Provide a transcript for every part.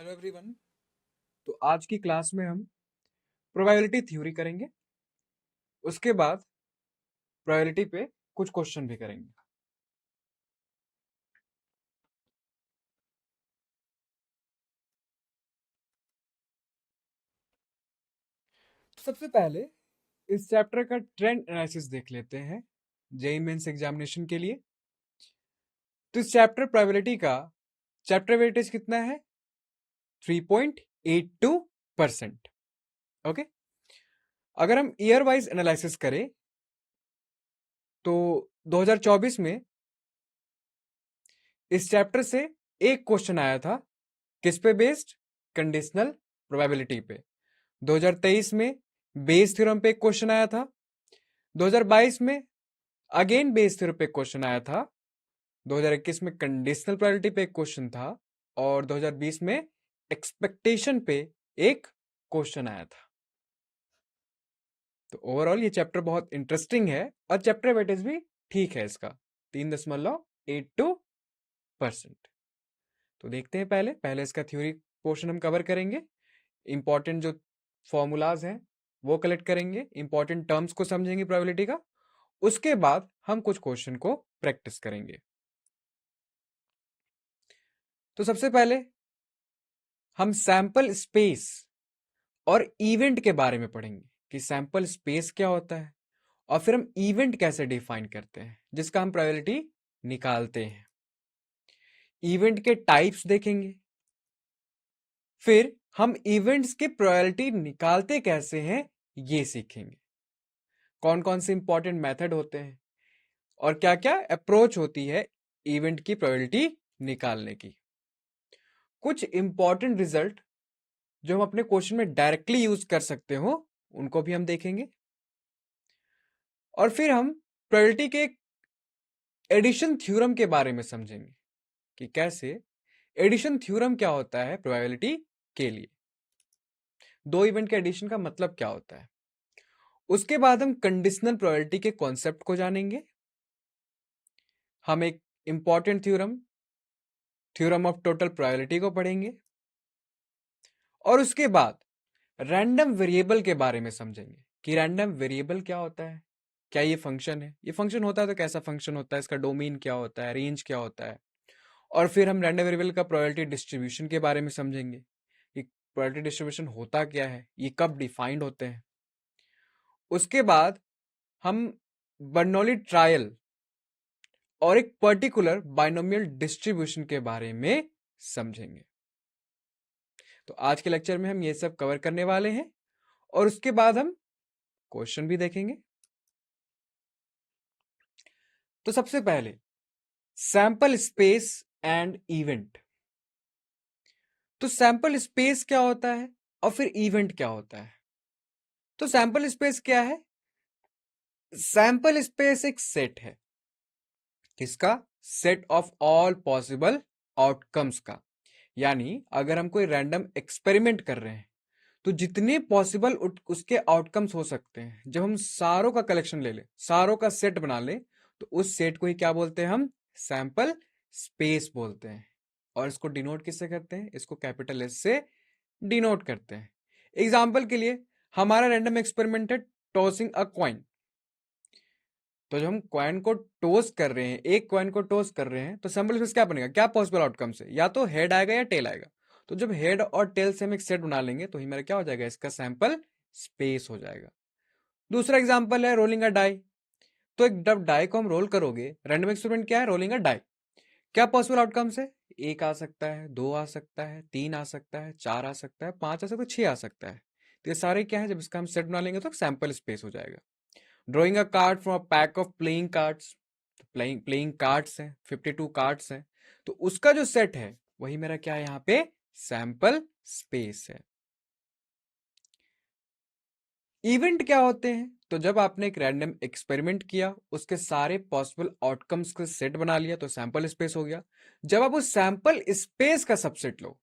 Hello everyone. तो आज की क्लास में हम प्रोबेबिलिटी थ्योरी करेंगे। उसके बाद प्रोबेबिलिटी पे कुछ क्वेश्चन भी करेंगे। तो सबसे पहले इस चैप्टर का ट्रेंड एनालिसिस देख लेते हैं जेईई मेंस एग्जामिनेशन के लिए। तो इस चैप्टर प्रोबेबिलिटी का चैप्टर वेटेज कितना है? 3.82%। ओके, अगर हम ईयर वाइज एनालिसिस करें तो 2024 में इस चैप्टर से एक क्वेश्चन आया था। किस पे बेस्ड? कंडीशनल प्रोबेबिलिटी पे। 2023 में बेस थ्योरम पे एक क्वेश्चन आया था। 2022 में अगेन बेस थ्योरम पे क्वेश्चन आया था। 2021 में कंडीशनल प्रोबेबिलिटी पे एक क्वेश्चन था और 2020 में एक्सपेक्टेशन पे एक क्वेश्चन आया था। तो ओवरऑल ये चैप्टर बहुत इंटरेस्टिंग है और चैप्टर वेटेज भी ठीक है इसका 3.82%। तो देखते हैं पहले इसका थ्योरी पोर्शन हम कवर करेंगे। इंपॉर्टेंट जो फॉर्मूलाज हैं वो कलेक्ट करेंगे, इंपॉर्टेंट टर्म्स को समझेंगे प्रोबेबिलिटी का। उसके बाद हम कुछ क्वेश्चन को प्रैक्टिस करेंगे। तो सबसे पहले हम सैंपल स्पेस और इवेंट के बारे में पढ़ेंगे कि सैंपल स्पेस क्या होता है और फिर हम इवेंट कैसे डिफाइन करते हैं जिसका हम प्रोबेबिलिटी निकालते हैं। इवेंट के टाइप्स देखेंगे, फिर हम इवेंट्स की प्रोबेबिलिटी निकालते कैसे हैं ये सीखेंगे। कौन कौन से इंपॉर्टेंट मेथड होते हैं और क्या क्या अप्रोच होती है इवेंट की प्रोबेबिलिटी निकालने की। कुछ इंपॉर्टेंट रिजल्ट जो हम अपने क्वेश्चन में डायरेक्टली यूज कर सकते हो उनको भी हम देखेंगे और फिर हम प्रोबेबिलिटी के एडिशन थ्योरम के बारे में समझेंगे कि कैसे एडिशन थ्योरम क्या होता है प्रोबेबिलिटी के लिए, दो इवेंट के एडिशन का मतलब क्या होता है। उसके बाद हम कंडीशनल प्रोबेबिलिटी के कॉन्सेप्ट को जानेंगे। हम एक important theorem of total probability को पढ़ेंगे और उसके बाद रैंडम वेरिएबल के बारे में समझेंगे कि रैंडम वेरिएबल क्या होता है, क्या ये फंक्शन है, ये फंक्शन होता है तो कैसा फंक्शन होता है, इसका डोमेन क्या होता है, रेंज क्या होता है। और फिर हम रैंडम वेरिएबल का प्रोबेबिलिटी डिस्ट्रीब्यूशन के बारे में समझेंगे कि प्रोबेबिलिटी डिस्ट्रीब्यूशन होता क्या है, ये कब डिफाइंड होते हैं। उसके बाद हम बर्नौली ट्रायल और एक पर्टिकुलर बाइनोमियल डिस्ट्रीब्यूशन के बारे में समझेंगे। तो आज के लेक्चर में हम ये सब कवर करने वाले हैं और उसके बाद हम क्वेश्चन भी देखेंगे। तो सबसे पहले सैंपल स्पेस एंड इवेंट। तो सैंपल स्पेस क्या होता है और फिर इवेंट क्या होता है। तो सैंपल स्पेस क्या है? सैंपल स्पेस एक सेट है, किसका? Set of all possible outcomes का। यानी अगर हम कोई रैंडम एक्सपेरिमेंट कर रहे हैं तो जितने पॉसिबल उसके आउटकम्स हो सकते हैं, जब हम सारों का कलेक्शन ले लें, सारों का सेट बना लें, तो उस सेट को ही क्या बोलते हैं? हम सैंपल स्पेस बोलते हैं। और इसको डिनोट किससे करते हैं? इसको कैपिटल एस से डिनोट करते हैं। एग्जाम्पल के लिए हमारा रैंडम एक्सपेरिमेंट है टॉसिंग अ क्वाइन। तो जब हम क्वाइन को टॉस कर रहे हैं, एक क्वाइन को टॉस कर रहे हैं, तो सैंपल स्पेस क्या बनेगा? क्या पॉसिबल आउटकम से? या तो हेड आएगा या टेल आएगा। तो जब हेड और टेल से हम एक सेट बना लेंगे तो ही मेरा क्या हो जाएगा? इसका सैंपल स्पेस हो जाएगा। दूसरा एग्जांपल है रोलिंग अ डाई। तो एक जब डाई को हम रोल करोगे, रैंडम एक्सपेरिमेंट क्या है? रोलिंग अ डाई। क्या पॉसिबल आउटकम्स है? एक आ सकता है, दो आ सकता है, तीन आ सकता है, चार आ सकता है, पांच आ सकता है, छह आ सकता है। तो ये सारे क्या है? जब इसका हम सेट बना लेंगे तो सैंपल स्पेस हो जाएगा। Drawing a card from a pack of playing cards. Playing playing cards हैं, 52 कार्ड्स हैं, तो उसका जो सेट है वही मेरा क्या है? यहाँ पे सैंपल स्पेस है। इवेंट क्या होते हैं? तो जब आपने एक रैंडम एक्सपेरिमेंट किया, उसके सारे पॉसिबल आउटकम्स का सेट बना लिया तो सैंपल स्पेस हो गया। जब आप उस सैंपल स्पेस का सबसेट लो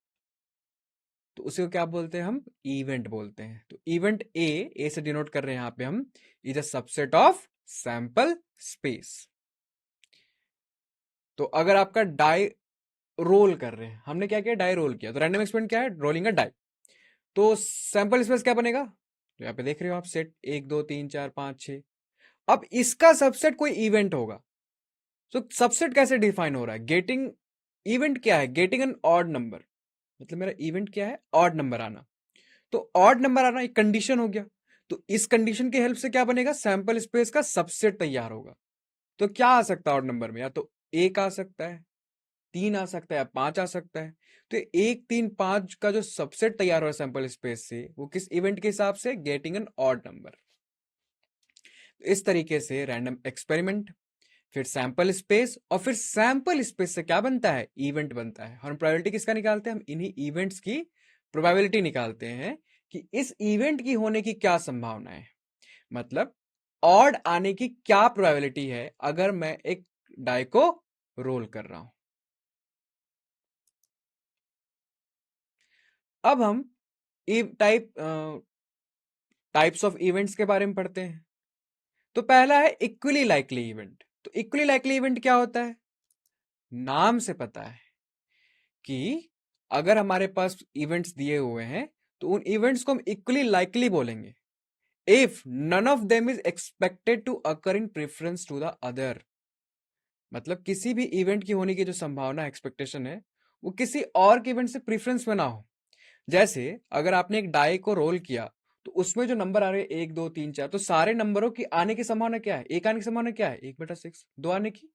तो उसे क्या बोलते हैं? हम इवेंट बोलते हैं। तो इवेंट ए से डिनोट कर रहे हैं यहाँ पे हम, is a subset of sample space. तो अगर आपका डाई रोल कर रहे हैं, हमने क्या किया, डाई रोल किया, तो रैंडम एक्सपेरिमेंट क्या है, रोलिंग अ डाई। तो सैंपल स्पेस क्या बनेगा, तो यहाँ पे देख रहे हो आप, सेट 1 2 3 4 5 6। अब इसका सबसेट कोई इवेंट होगा, तो सबसेट कैसे डिफाइन हो रहा है, गेटिंग इवेंट क्या है, गेटिंग एन ऑड नंबर, मतलब मेरा इवेंट क्या है, ऑड नंबर आना। तो ऑड नंबर आना एक कंडीशन हो गया, तो इस कंडीशन के हेल्प से क्या बनेगा, सैंपल स्पेस का सबसेट तैयार होगा। तो क्या आ सकता है ऑड नंबर में, या तो 1 आ सकता है, 3 आ सकता है, या 5 आ सकता है। तो 1 3 5 का जो सबसेट तैयार हो रहा है सैंपल स्पेस से, वो किस इवेंट के हिसाब से, गेटिंग एन ऑड नंबर। इस तरीके से रैंडम एक्सपेरिमेंट, फिर सैंपल स्पेस, और फिर सैंपल स्पेस से क्या बनता है, इवेंट बनता है। हम प्रोबेबिलिटी किसका निकालते हैं, हम इन्हीं इवेंट्स की प्रोबेबिलिटी निकालते हैं कि इस इवेंट की होने की क्या संभावना है, मतलब ऑड आने की क्या प्रोबेबिलिटी है अगर मैं एक डाई को रोल कर रहा हूं। अब हम टाइप्स ऑफ इवेंट्स के बारे में पढ़ते हैं। तो पहला है इक्वली लाइकली इवेंट। तो इक्वली लाइकली इवेंट क्या होता है, नाम से पता है कि अगर हमारे पास इवेंट्स दिए हुए हैं तो उन इवेंट्स को हम इक्वली लाइकली बोलेंगे if none of them is expected to occur in preference to the other. मतलब किसी भी इवेंट की होने की जो संभावना एक्सपेक्टेशन है, वो किसी और के इवेंट से प्रेफरेंस में ना हो। जैसे अगर आपने एक डाई को रोल किया, तो उसमें जो नंबर आ रहे हैं 1 2 3 4, तो सारे नंबरों की आने की संभावना क्या है, एक आने की संभावना क्या है, 1/6। दो आने की,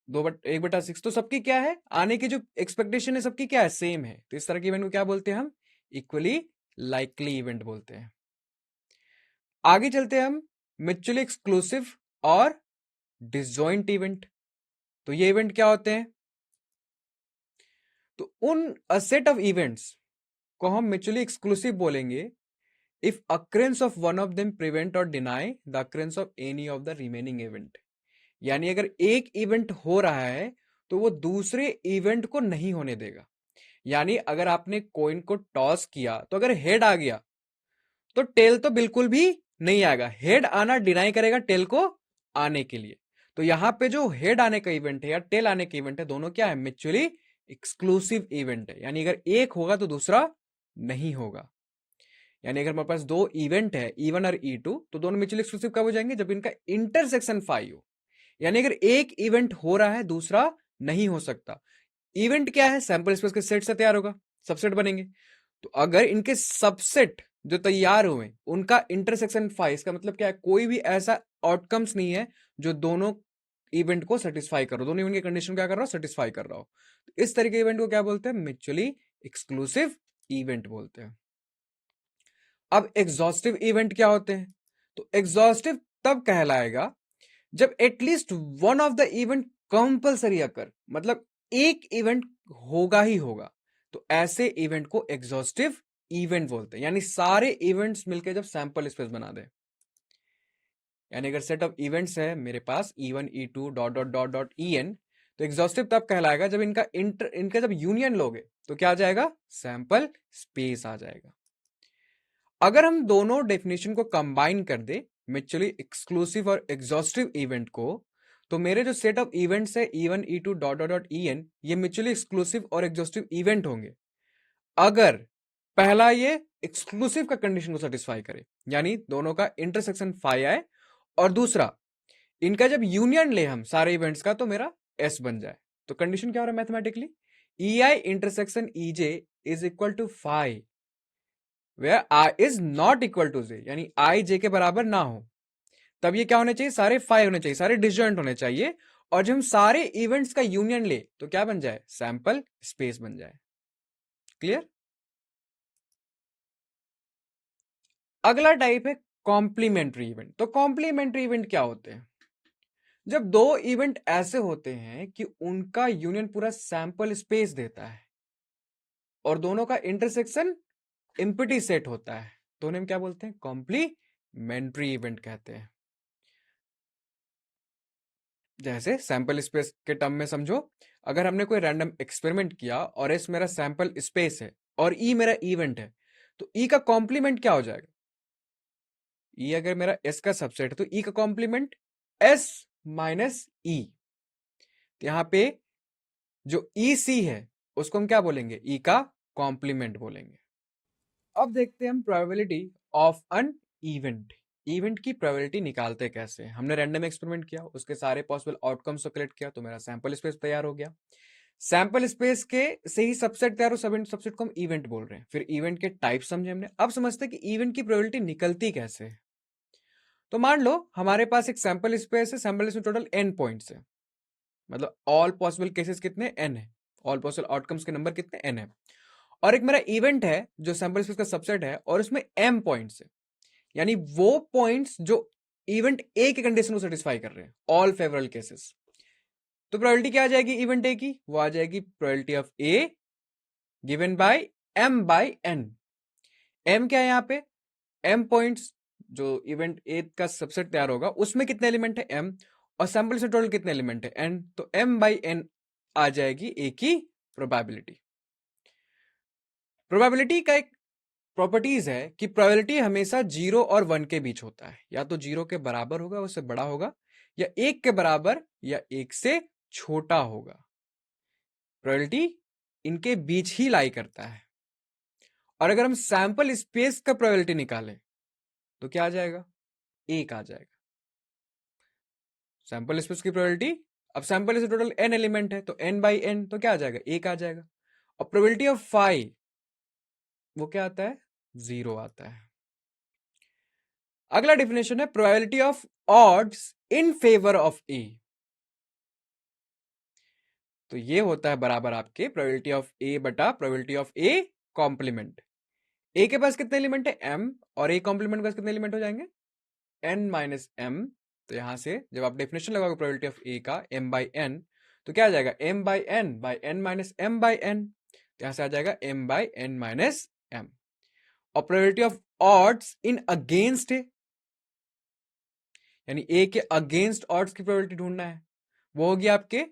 1/6। तो सबकी क्या है, आने की जो एक्सपेक्टेशन है सबकी क्या है, सेम है। तो इस तरह के इवेंट को क्या बोलते हैं हम, इक्वली लाइकली इवेंट बोलते हैं। आगे चलते हैं हम म्यूचुअली एक्सक्लूसिव और डिसजॉइंट इवेंट। तो ये इवेंट क्या होते हैं, तो उन सेट ऑफ इवेंट्स को हम म्यूचुअली एक्सक्लूसिव बोलेंगे if occurrence of one of them prevent or deny the occurrence of any of the remaining event। यानी अगर एक इवेंट हो रहा है तो वो दूसरे इवेंट को नहीं होने देगा। यानी अगर आपने कॉइन को टॉस किया तो अगर हेड आ गया तो टेल तो बिल्कुल भी नहीं आएगा, हेड आना डिनाई करेगा टेल को आने के लिए। तो यहां पे जो हेड आने का इवेंट है या टेल आने का इवेंट है, दोनों क्या है, म्यूचुअली एक्सक्लूसिव इवेंट है। यानी अगर एक होगा तो दूसरा नहीं होगा। यानी अगर हमारे पास दो इवेंट है E1 और E2, तो दोनों म्यूचुअली एक्सक्लूसिव कब हो जाएंगे, जब इनका इंटरसेक्शन 5 हो। यानी अगर एक इवेंट हो रहा है दूसरा नहीं हो सकता। इवेंट क्या है, सैंपल स्पेस के सेट से तैयार होगा, सबसेट बनेंगे। तो अगर इनके सबसेट जो तैयार हुए उनका इंटरसेक्शन 5, इसका मतलब क्या है, कोई भी ऐसा आउटकम्स नहीं है जो दोनों इवेंट को सेटिस्फाई कर रहा हो, दोनों इवेंट की कंडीशन क्या कर रहा हो, सेटिस्फाई कर रहा हो। तो इस तरीके इवेंट को क्या बोलते हैं, म्यूचुअली एक्सक्लूसिव इवेंट बोलते हैं। अब एग्जॉस्टिव इवेंट क्या होते हैं, तो एग्जॉस्टिव तब कहलाएगा जब at least one of the event compulsory occur, मतलब एक इवेंट होगा ही होगा। तो ऐसे इवेंट को एग्जॉस्टिव इवेंट बोलते हैं। यानी सारे इवेंट्स मिलकर जब सैंपल स्पेस बना दे, यानी अगर सेट ऑफ इवेंट्स है मेरे पास E1 E2 dot dot dot dot En, तो एग्जॉस्टिव तब कहलाएगा जब इनका जब यूनियन लोगे तो क्या आ जाएगा, सैंपल स्पेस आ जाएगा। अगर हम दोनों डेफिनेशन को कंबाइन कर दे, म्यूचुअली एक्सक्लूसिव और एग्जॉस्टिव इवेंट को, तो मेरे जो सेट ऑफ इवेंट्स है E1 E2 dot dot dot En, ये म्यूचुअली एक्सक्लूसिव और एग्जॉस्टिव इवेंट होंगे अगर पहला ये एक्सक्लूसिव का कंडीशन को सेटिस्फाई करे, यानी दोनों का इंटरसेक्शन 5 आए, और दूसरा इनका जब यूनियन ले हम सारे इवेंट्स का तो मेरा S बन जाए। तो कंडीशन क्या हो रहा है mathematically, EI intersection EJ is equal to 5 where I is not equal to J, यानी I J के बराबर ना हो। तब ये क्या होने चाहिए, सारे 5 होने चाहिए, सारे डिसजॉइंट होने चाहिए। और जब हम सारे इवेंट्स का यूनियन ले तो क्या बन जाए, सैंपल स्पेस बन जाए। क्लियर। अगला टाइप है कॉम्प्लीमेंट्री इवेंट। तो कॉम्प्लीमेंट्री इवेंट क्या होते हैं, जब दो इवेंट ऐसे होते हैं कि उनका यूनियन पूरा सैंपल स्पेस देता है और दोनों का इंटरसेक्शन एम्प्टी सेट होता है, तो उन्हें हम क्या बोलते हैं, कॉम्प्लीमेंट्री इवेंट कहते हैं। जैसे सैंपल स्पेस के टर्म में समझो, अगर हमने कोई रैंडम एक्सपेरिमेंट किया और एस मेरा सैंपल स्पेस है और ई मेरा इवेंट है, तो ई का कॉम्प्लीमेंट क्या हो जाएगा, ई अगर मेरा एस का सबसेट है तो ई का कॉम्प्लीमेंट एस माइनस ई। यहां पे जो ई सी है उसको हम क्या बोलेंगे, ई का कॉम्प्लीमेंट बोलेंगे। अब देखते हैं हम probability of an event. Event की प्रोबेबिलिटी निकालते कैसे। हमने रैंडम एक्सपेरिमेंट किया, उसके सारे पॉसिबल आउटकम्स को कलेक्ट किया, तो मेरा सैंपल स्पेस तैयार हो गया। सैंपल स्पेस के से ही सबसेट तैयार हो, सबसेट को हम इवेंट बोल रहे हैं। फिर इवेंट के टाइप समझे हमने। अब समझते हैं कि इवेंट की प्रोबेबिलिटी निकलती कैसे है। तो मान लो हमारे पास एक सैंपल स्पेस है, सैंपल स्पेस में टोटल n पॉइंट्स है, मतलब ऑल पॉसिबल केसेस कितने n है, ऑल पॉसिबल आउटकम्स के नंबर कितने n है। और एक मेरा इवेंट है जो सैंपल स्पेस का सबसेट है और उसमें m पॉइंट्स है, यानी वो पॉइंट्स जो इवेंट ए की कंडीशन को सेटिस्फाई कर रहे हैं, ऑल फेवरेबल केसेस। तो प्रोबेबिलिटी क्या आ जाएगी इवेंट ए की, वो आ जाएगी probability of A given by m by n। m क्या है यहाँ पे, m पॉइंट्स जो इवेंट ए का सबसेट तैयार होगा उसमें कितने एलिमेंट है m, और सैंपल से टोटल कितने एलिमेंट है n, तो m बाई n आ जाएगी a की प्रोबेबिलिटी। प्रोबेबिलिटी का एक प्रॉपर्टीज है कि प्रोबेबिलिटी हमेशा 0 और 1 के बीच होता है, या तो 0 के बराबर होगा, उससे बड़ा होगा, या 1 के बराबर या 1 से छोटा होगा। प्रोबेबिलिटी इनके बीच ही लाई करता है। और अगर हम सैंपल स्पेस का प्रोबेबिलिटी निकालें तो क्या आ जाएगा, 1 आ जाएगा सैंपल स्पेस की प्रोबेबिलिटी। अब सैंपल से टोटल n एलिमेंट है तो n बाई n, तो क्या आ जाएगा, 1 आ जाएगा। और प्रोबेबिलिटी ऑफ फाई वो क्या आता है, 0 आता है। अगला डेफिनेशन है probability of odds in favour of A. तो ये होता है बराबर आपके प्रोबेबिलिटी ऑफ ए बटा प्रोबेबिलिटी ऑफ ए कॉम्प्लीमेंट। ए के पास कितने एलिमेंट है m, और ए कॉम्प्लीमेंट के पास कितने एलिमेंट हो जाएंगे, n माइनस m। तो यहां से जब आप डेफिनेशन लगाओगे प्रोबेबिलिटी ऑफ ए का m बाई n, तो क्या आ जाएगा, m by n minus m by n। तो यहां से आ जाएगा m by n minus m। और probability of odds in against है, यानी ए के अगेंस्ट ऑड्स की प्रोबेबिलिटी ढूंढना है, वो होगी आपके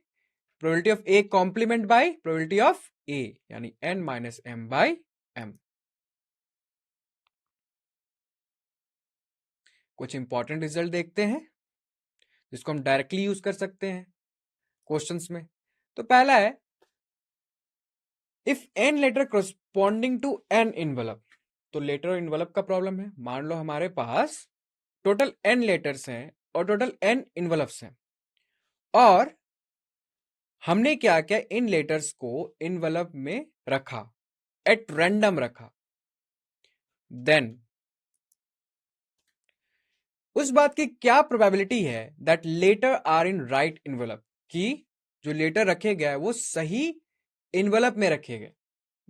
probability of A complement by probability of A, यानी n minus m by m। कुछ इंपॉर्टेंट रिजल्ट देखते हैं जिसको हम डायरेक्टली यूज कर सकते हैं क्वेश्चंस में। तो पहला है, if n letter corresponding to n envelope. तो लेटर और इनवलप का प्रॉब्लम है। मान लो हमारे पास टोटल n लेटर्स हैं और टोटल n इनवलप्स हैं, और हमने क्या किया, इन लेटर्स को इनवलप में रखा, एट रैंडम रखा। देन उस बात की क्या प्रोबेबिलिटी है that letter are in right envelope, कि जो लेटर रखे गए वो सही इनवलप में रखे गए।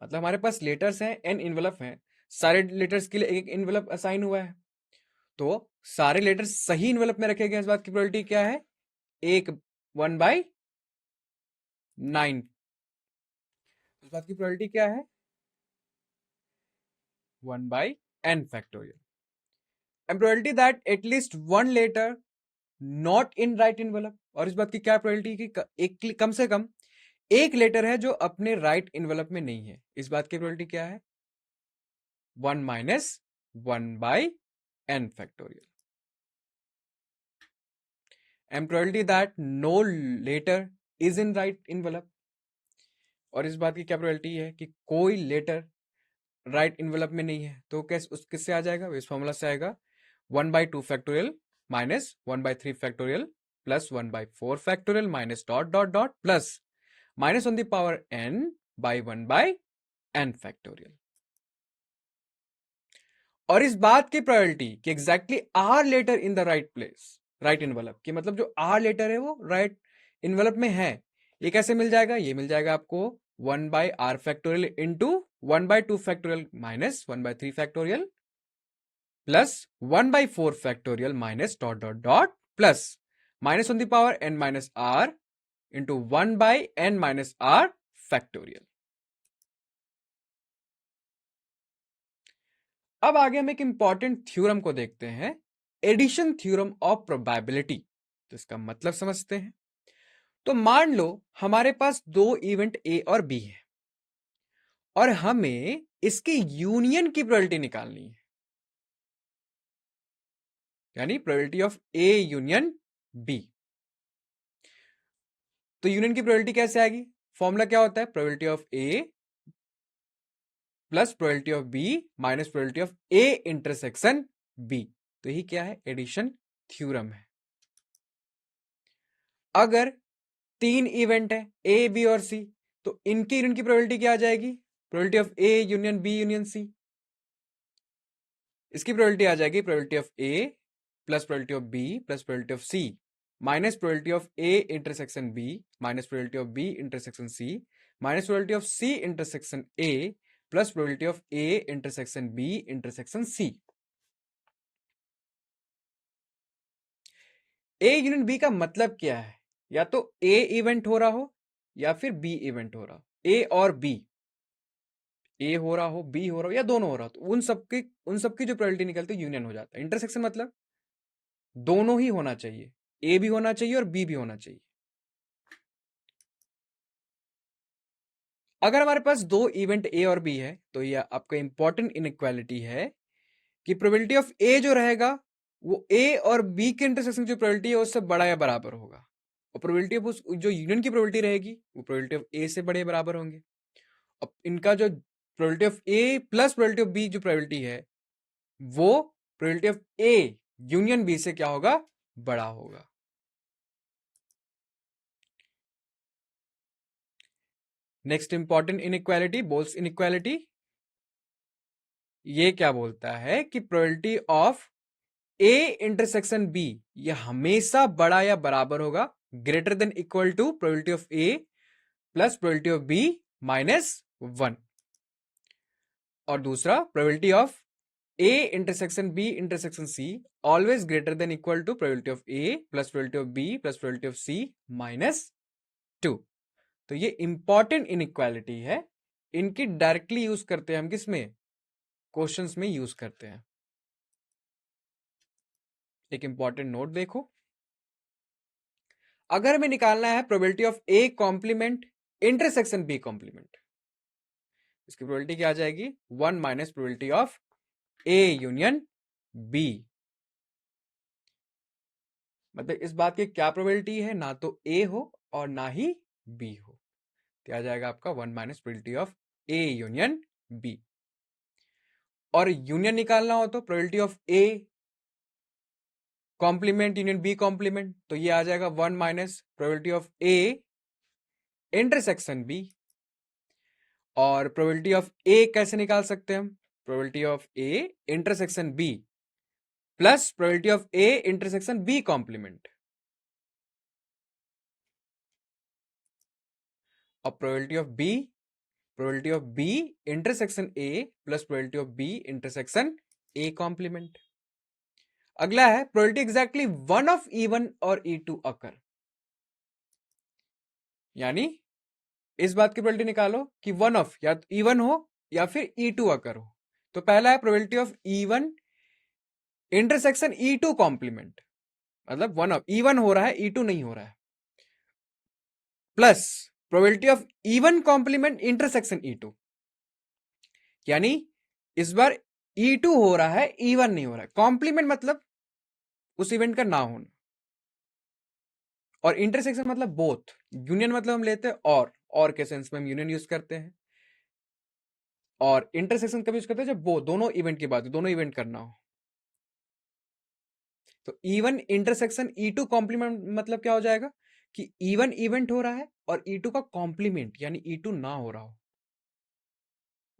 मतलब हमारे पास लेटर्स हैं, n इनवलप हैं, सारे लेटर्स के लिए एक इनवलप असाइन हुआ है, तो सारे लेटर्स सही इनवलप में रखे गए। इस बात की प्रोबेबिलिटी क्या है, 1/9। इस बात की प्रोबेबिलिटी क्या है, 1/n factorial. And probability that at least one letter not in right envelope. और इस बात की क्या प्रोबेबिलिटी कि एक कम से कम एक लेटर है जो अपने राइट इनवलप में नहीं है। इस बात की प्रोबेबिलिटी क्या है, 1 minus 1/n factorial. And probability that no letter is in right envelope. और इस बात की क्या प्रोबेबिलिटी है कि कोई लेटर राइट इनवलप में नहीं है। तो कैसे उस किससे आ जाएगा, इस फॉर्मूला से आएगा, 1/2 factorial minus 1/3 factorial plus 1/4 factorial minus dot dot dot plus minus on the power n by 1/n factorial. और इस बात की प्रोबेबिलिटी कि exactly R letter in the right place, right envelope, कि मतलब जो आर लेटर है वो राइट इनवलप में है, ये कैसे मिल जाएगा, ये मिल जाएगा आपको 1/r factorial into 1/2 factorial minus 1/3 factorial plus 1/4 factorial minus dot dot dot plus minus on the power n minus r into 1/n minus r factorial. अब आगे हम एक इंपॉर्टेंट थ्योरम को देखते हैं, एडिशन थ्योरम ऑफ प्रोबेबिलिटी। तो इसका मतलब समझते हैं। तो मान लो हमारे पास दो इवेंट ए और बी है, और हमें इसके यूनियन की प्रोबेबिलिटी निकालनी है, यानी probability of A union B. तो यूनियन की प्रोबेबिलिटी कैसे आएगी, फॉर्मूला क्या होता है? Probability of A plus probability of B minus probability of A intersection B. तो यही क्या है? एडिशन थ्योरम है। अगर 3 इवेंट है ए बी और सी, तो इनकी यूनियन की प्रोबेबिलिटी क्या आ जाएगी? Probability of A union B union C. इसकी प्रोबेबिलिटी आ जाएगी probability of A plus probability of B plus probability of C minus probability of A intersection B minus probability of B intersection C minus probability of C intersection A plus probability of A intersection B intersection C. A union B का मतलब क्या है? या तो ए event हो रहा हो या फिर बी इवेंट हो रहा हो। ए और बी, ए हो रहा हो बी हो रहा हो या दोनों हो रहा हो, तो उन सबकी जो प्रोबेबिलिटी निकलती है यूनियन हो जाता है। इंटरसेक्शन मतलब दोनों ही होना चाहिए, ए भी होना चाहिए और बी भी होना चाहिए। अगर हमारे पास दो इवेंट ए और बी है तो यह आपका इंपॉर्टेंट इनइक्वालिटी है कि प्रोबेबिलिटी ऑफ ए जो रहेगा वो ए और बी के इंटरसेक्शन की प्रोबेबिलिटी है उससे बड़ा या बराबर होगा, और प्रोबेबिलिटी ऑफ उस जो यूनियन की प्रोबेबिलिटी रहेगी वो प्रोबेबिलिटी ऑफ ए से बड़े बराबर होंगे। अब इनका जो probability of A plus probability of B जो प्रोबेबिलिटी है वो probability of A union B से क्या होगा? बड़ा होगा। Next important inequality, Boole's inequality, ये क्या बोलता है कि probability of A intersection B ये हमेशा बड़ा या बराबर होगा, greater than equal to probability of A plus probability of B minus 1। और दूसरा, probability of A intersection B intersection C always greater than equal to probability of A plus probability of B plus probability of C minus 2। तो ये important inequality है, इनकी directly use करते हैं हम किसमें? क्वेश्चंस में यूज करते हैं। एक इंपॉर्टेंट नोट देखो, अगर हमें निकालना है probability of A complement intersection B complement, इसकी प्रोबेबिलिटी क्या आ जाएगी? 1 minus probability of A union B. मतलब इस बात की क्या प्रोबेबिलिटी है? ना तो ए हो और ना ही बी हो, क्या आ जाएगा आपका? 1 minus probability of A union B. और यूनियन निकालना हो तो probability of A complement union B complement, तो ये आ जाएगा 1 minus probability of A intersection B. और प्रोबेबिलिटी ऑफ ए कैसे निकाल सकते हैं हम? Probability of A intersection B plus probability of A intersection B complement. और probability of B intersection A plus probability of B intersection A complement. अगला है probability exactly one of E1 और E2 अकर, यानी इस बात की प्रोबेबिलिटी निकालो कि वन ऑफ या तो E1 हो या फिर E2 अकर हो। तो पहला है probability of E1 intersection E2 complement, मतलब वन ऑफ E1 हो रहा है E2 नहीं हो रहा है, plus probability of E1 complement intersection E2, यानी इस बार E2 हो रहा है E1 नहीं हो रहा है। कॉम्प्लीमेंट मतलब उस इवेंट का ना होना, और इंटरसेक्शन मतलब बोथ। यूनियन मतलब हम लेते हैं और के सेंस में हम यूनियन यूज करते हैं, और इंटरसेक्शन कभी यूज करते हैं जब दोनों इवेंट की बात हो, दोनों इवेंट करना हो। तो E1 इंटरसेक्शन E2 कॉम्प्लीमेंट मतलब क्या हो जाएगा कि E1 इवेंट हो रहा है और E2 का कॉम्प्लीमेंट यानी E2 ना हो रहा हो,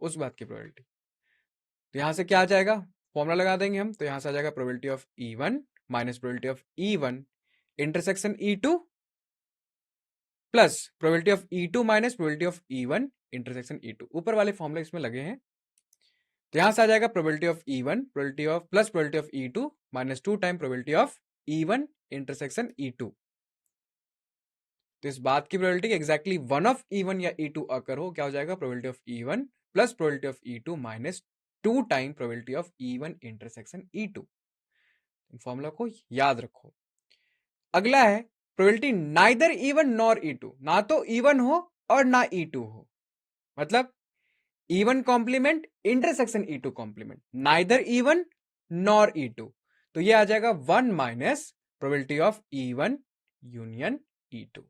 उस बात की प्रोबेबिलिटी। तो यहां से क्या आ जाएगा? फॉर्मूला लगा देंगे हम, तो यहां से आ जाएगा probability of E1 minus probability of E1 intersection E2 plus probability of E2 minus probability of E1 intersection E2। ऊपर वाले फॉर्मूले इसमें लगे हैं, तो यहां से आ जाएगा probability of E1 probability of plus probability of E2 minus 2 time probability of E1 intersection E2। तो इस बात की probability exactly one of E1 या E2 अकर हो, क्या हो जाएगा? Probability of E1 plus probability of E2 minus 2 time probability of E1 intersection E2। Formula को याद रखो। अगला है probability neither E1 nor E2, ना तो E1 हो और ना E2 हो, मतलब E1 complement intersection E2 complement, neither E1 nor E2। तो ये आ जाएगा 1 minus probability of E1 union E2।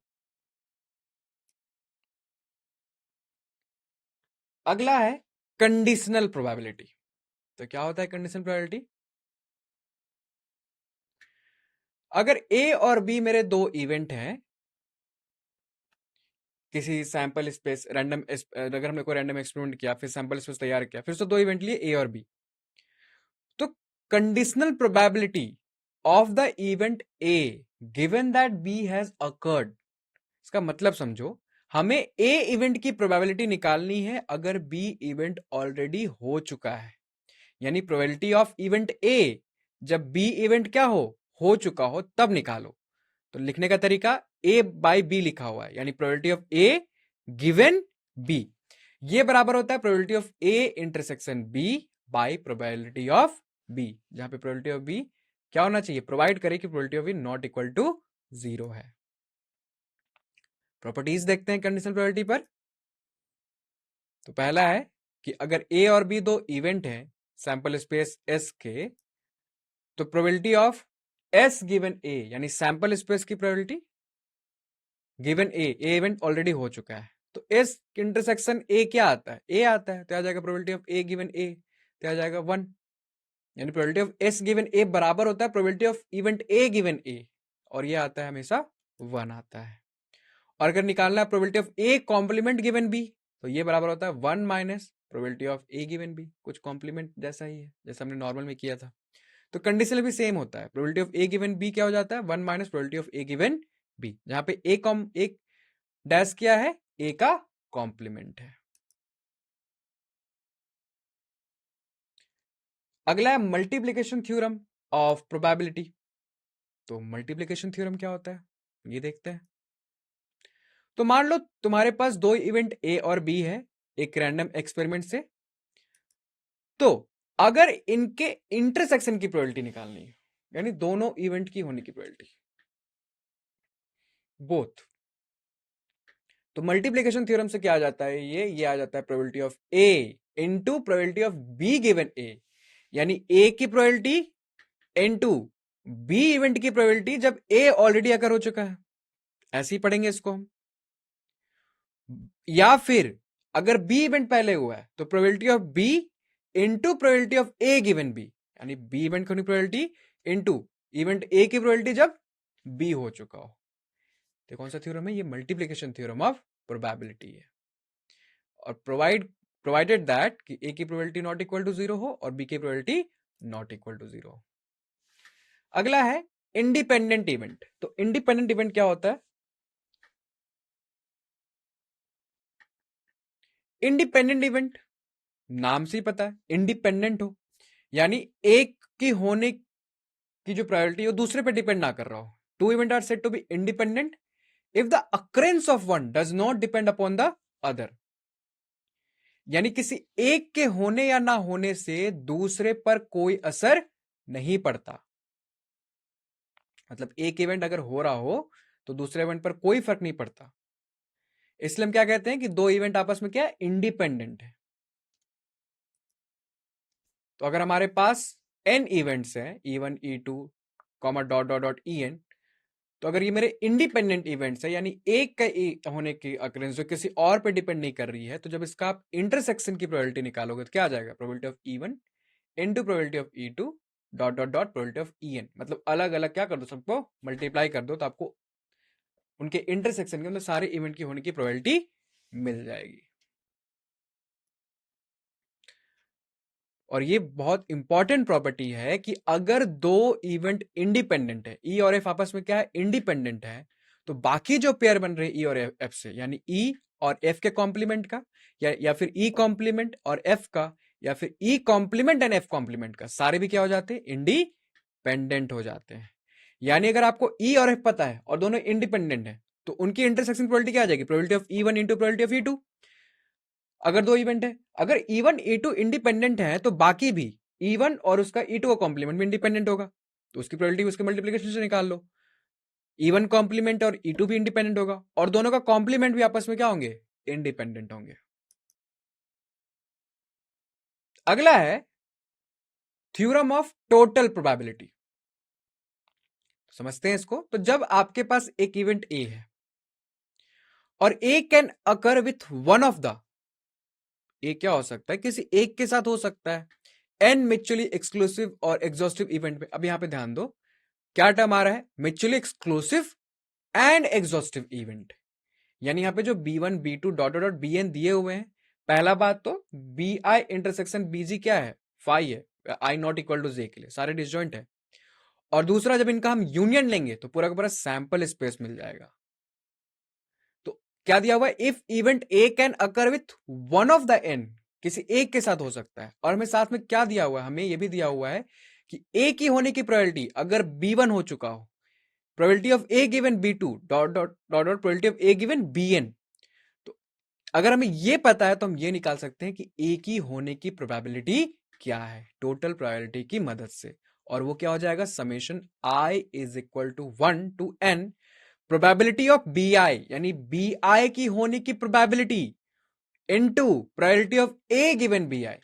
अगला है कंडीशनल प्रोबेबिलिटी। तो क्या होता है कंडीशनल प्रोबेबिलिटी? अगर ए और बी मेरे दो इवेंट हैं किसी सैंपल स्पेस रैंडम, अगर हमने कोई रैंडम एक्सपेरिमेंट किया, फिर सैंपल स्पेस तैयार किया, फिर से दो इवेंट लिए ए और बी, तो conditional probability of the event A given that B has occurred, इसका मतलब समझो, हमें ए इवेंट की प्रोबेबिलिटी निकालनी है अगर बी इवेंट ऑलरेडी हो चुका है, यानी प्रोबेबिलिटी ऑफ इवेंट ए जब बी इवेंट क्या हो चुका हो तब निकालो। तो लिखने का तरीका ए बाई बी लिखा हुआ है, यानी probability of A given B, ये बराबर होता है probability of A intersection B by probability of B, जहां पे प्रोबेबिलिटी ऑफ बी क्या होना चाहिए, प्रोवाइड करे कि probability of B not equal to 0 है। प्रॉपर्टीज देखते हैं कंडीशनल प्रोबेबिलिटी पर। तो पहला है कि अगर ए और बी दो इवेंट हैं सैंपल स्पेस एस के, तो probability of S given A, यानी सैंपल स्पेस की प्रोबेबिलिटी गिवन ए इवेंट ऑलरेडी हो चुका है, तो एस इंटरसेक्शन ए क्या आता है, ए आता है, तो आ जाएगा probability of A given A, तो आ जाएगा 1, यानी probability of S given A बराबर होता है probability of event A given A, और ये आता है हमेशा 1 आता है। और अगर निकालना है probability of A complement given B, तो ये बराबर होता है 1 minus probability of A given B, कुछ कॉम्प्लीमेंट जैसा ही है जैसा हमने नॉर्मल में किया था। तो कंडीशनल भी सेम होता है, probability of A given B क्या हो जाता है 1 minus probability of A given B, जहां पे एक डैश क्या है, ए का कॉम्प्लीमेंट है। अगला है मल्टीप्लिकेशन थ्योरम ऑफ प्रोबेबिलिटी। तो मल्टीप्लिकेशन थ्योरम क्या होता है ये देखते हैं। तो मान लो तुम्हारे पास दो इवेंट ए और बी है एक रैंडम एक्सपेरिमेंट से, तो अगर इनके इंटरसेक्शन की प्रोबेबिलिटी निकालनी है, यानी दोनों इवेंट की होने की प्रोबेबिलिटी बोथ, तो मल्टीप्लिकेशन थ्योरम से क्या आ जाता है, ये आ जाता है probability of A into probability of B given A, यानी ए की प्रोबेबिलिटी इनटू बी इवेंट की प्रोबेबिलिटी जब ए ऑलरेडी अकर हो चुका है, ऐसे ही पढ़ेंगे इसको हम। या फिर अगर बी इवेंट पहले हुआ है तो probability of B into probability of A given B, यानी बी इवेंट की प्रोबेबिलिटी इनटू इवेंट ए की प्रोबेबिलिटी जब बी हो चुका हो। तो कौन सा थ्योरम है, ये मल्टीप्लिकेशन थ्योरम ऑफ प्रोबेबिलिटी है। और प्रोवाइडेड दैट कि ए की प्रोबेबिलिटी नॉट इक्वल टू 0 हो और बी की प्रोबेबिलिटी नॉट इक्वल टू 0 हो। अगला है इंडिपेंडेंट इवेंट। तो इंडिपेंडेंट इवेंट क्या होता है, इंडिपेंडेंट इवेंट नाम से ही पता है इंडिपेंडेंट हो, यानी एक की होने की जो प्रायोरिटी है वो दूसरे पे डिपेंड ना कर रहा हो। Two event are said to be independent if the occurrence of one does not depend upon the other, यानी किसी एक के होने या ना होने से दूसरे पर कोई असर नहीं पड़ता। मतलब एक इवेंट अगर हो रहा हो तो दूसरे इवेंट पर कोई फर्क नहीं पड़ता, इसलिए हम क्या कहते हैं कि दो इवेंट आपस में क्या है, इंडिपेंडेंट है। तो अगर हमारे पास n इवेंट्स हैं E1 E2 comma dot dot dot En, तो अगर ये मेरे इंडिपेंडेंट इवेंट्स है, यानी एक का होने की अकरेंस जो किसी और पे डिपेंड नहीं कर रही है, तो जब इसका आप इंटरसेक्शन की प्रोबेबिलिटी निकालोगे तो क्या आ जाएगा, probability of E1 into probability of E2 dot dot dot probability of En, मतलब अलग अलग क्या कर दो, सबको मल्टीप्लाई कर दो तो आपको उनके इंटरसेक्शन के मतलब सारे इवेंट की होने की प्रोबेबिलिटी मिल जाएगी। और ये बहुत इंपॉर्टेंट प्रॉपर्टी है कि अगर दो इवेंट इंडिपेंडेंट है, ई और एफ आपस में क्या है, इंडिपेंडेंट है, तो बाकी जो पेयर बन रहे ई और एफ से, यानी ई और एफ के कॉम्प्लीमेंट का या फिर ई कॉम्प्लीमेंट और एफ का, या फिर E complement and F complement का, सारे भी क्या हो जाते हैं, इंडिपेंडेंट हो जाते हैं। यानी अगर आपको ई और एफ पता है और दोनों इंडिपेंडेंट है, तो उनकी इंटरसेक्शन प्रोबेबिलिटी क्या आ जाएगी, probability of E1 into probability of E2। अगर दो इवेंट है, अगर E1 E2 इंडिपेंडेंट है तो बाकी भी E1 और उसका E2 का कॉम्प्लीमेंट भी इंडिपेंडेंट होगा, तो उसकी प्रोबेबिलिटी उसके मल्टीप्लिकेशन से निकाल लो। E1 कॉम्प्लीमेंट और E2 भी इंडिपेंडेंट होगा, और दोनों का कॉम्प्लीमेंट भी आपस में क्या होंगे, इंडिपेंडेंट होंगे। अगला है थ्योरम ऑफ टोटल प्रोबेबिलिटी। समझते हैं इसको। तो जब आपके पास एक इवेंट ए है और A can occur with one of the A क्या हो सकता है, किसी एक के साथ हो सकता है, एन म्यूचुअली एक्सक्लूसिव और एग्जॉस्टिव इवेंट में। अब यहां पे ध्यान दो, क्या टर्म आ रहा है, mutually exclusive and exhaustive event. यानी यहाँ पे जो B1 B2 dot dot BN दिए हुए हैं, पहला बात तो BI इंटरसेक्शन BG क्या है, फाई है, आई नॉट इक्वल टू जे के लिए सारे डिसजॉइंट है। और दूसरा, जब इनका हम यूनियन लेंगे तो पूरा का पूरा सैंपल स्पेस मिल जाएगा। तो क्या दिया हुआ है, if event A can occur with one of the n, किसी एक के साथ हो सकता है। और हमें साथ में क्या दिया हुआ है, हमें यह भी दिया हुआ है कि ए की होने की प्रोबेबिलिटी अगर B1 हो चुका हो, probability of A given B2 dot dot dot dot probability of A given BN। तो अगर हमें ये पता है तो हम ये निकाल सकते हैं कि ए की होने की प्रोबेबिलिटी क्या है टोटल प्रोबेबिलिटी की मदद से। और वो क्या हो जाएगा, summation i is equal to 1 टू n प्रोबेबिलिटी ऑफ BI, यानी BI की होने की probability into probability of A given BI,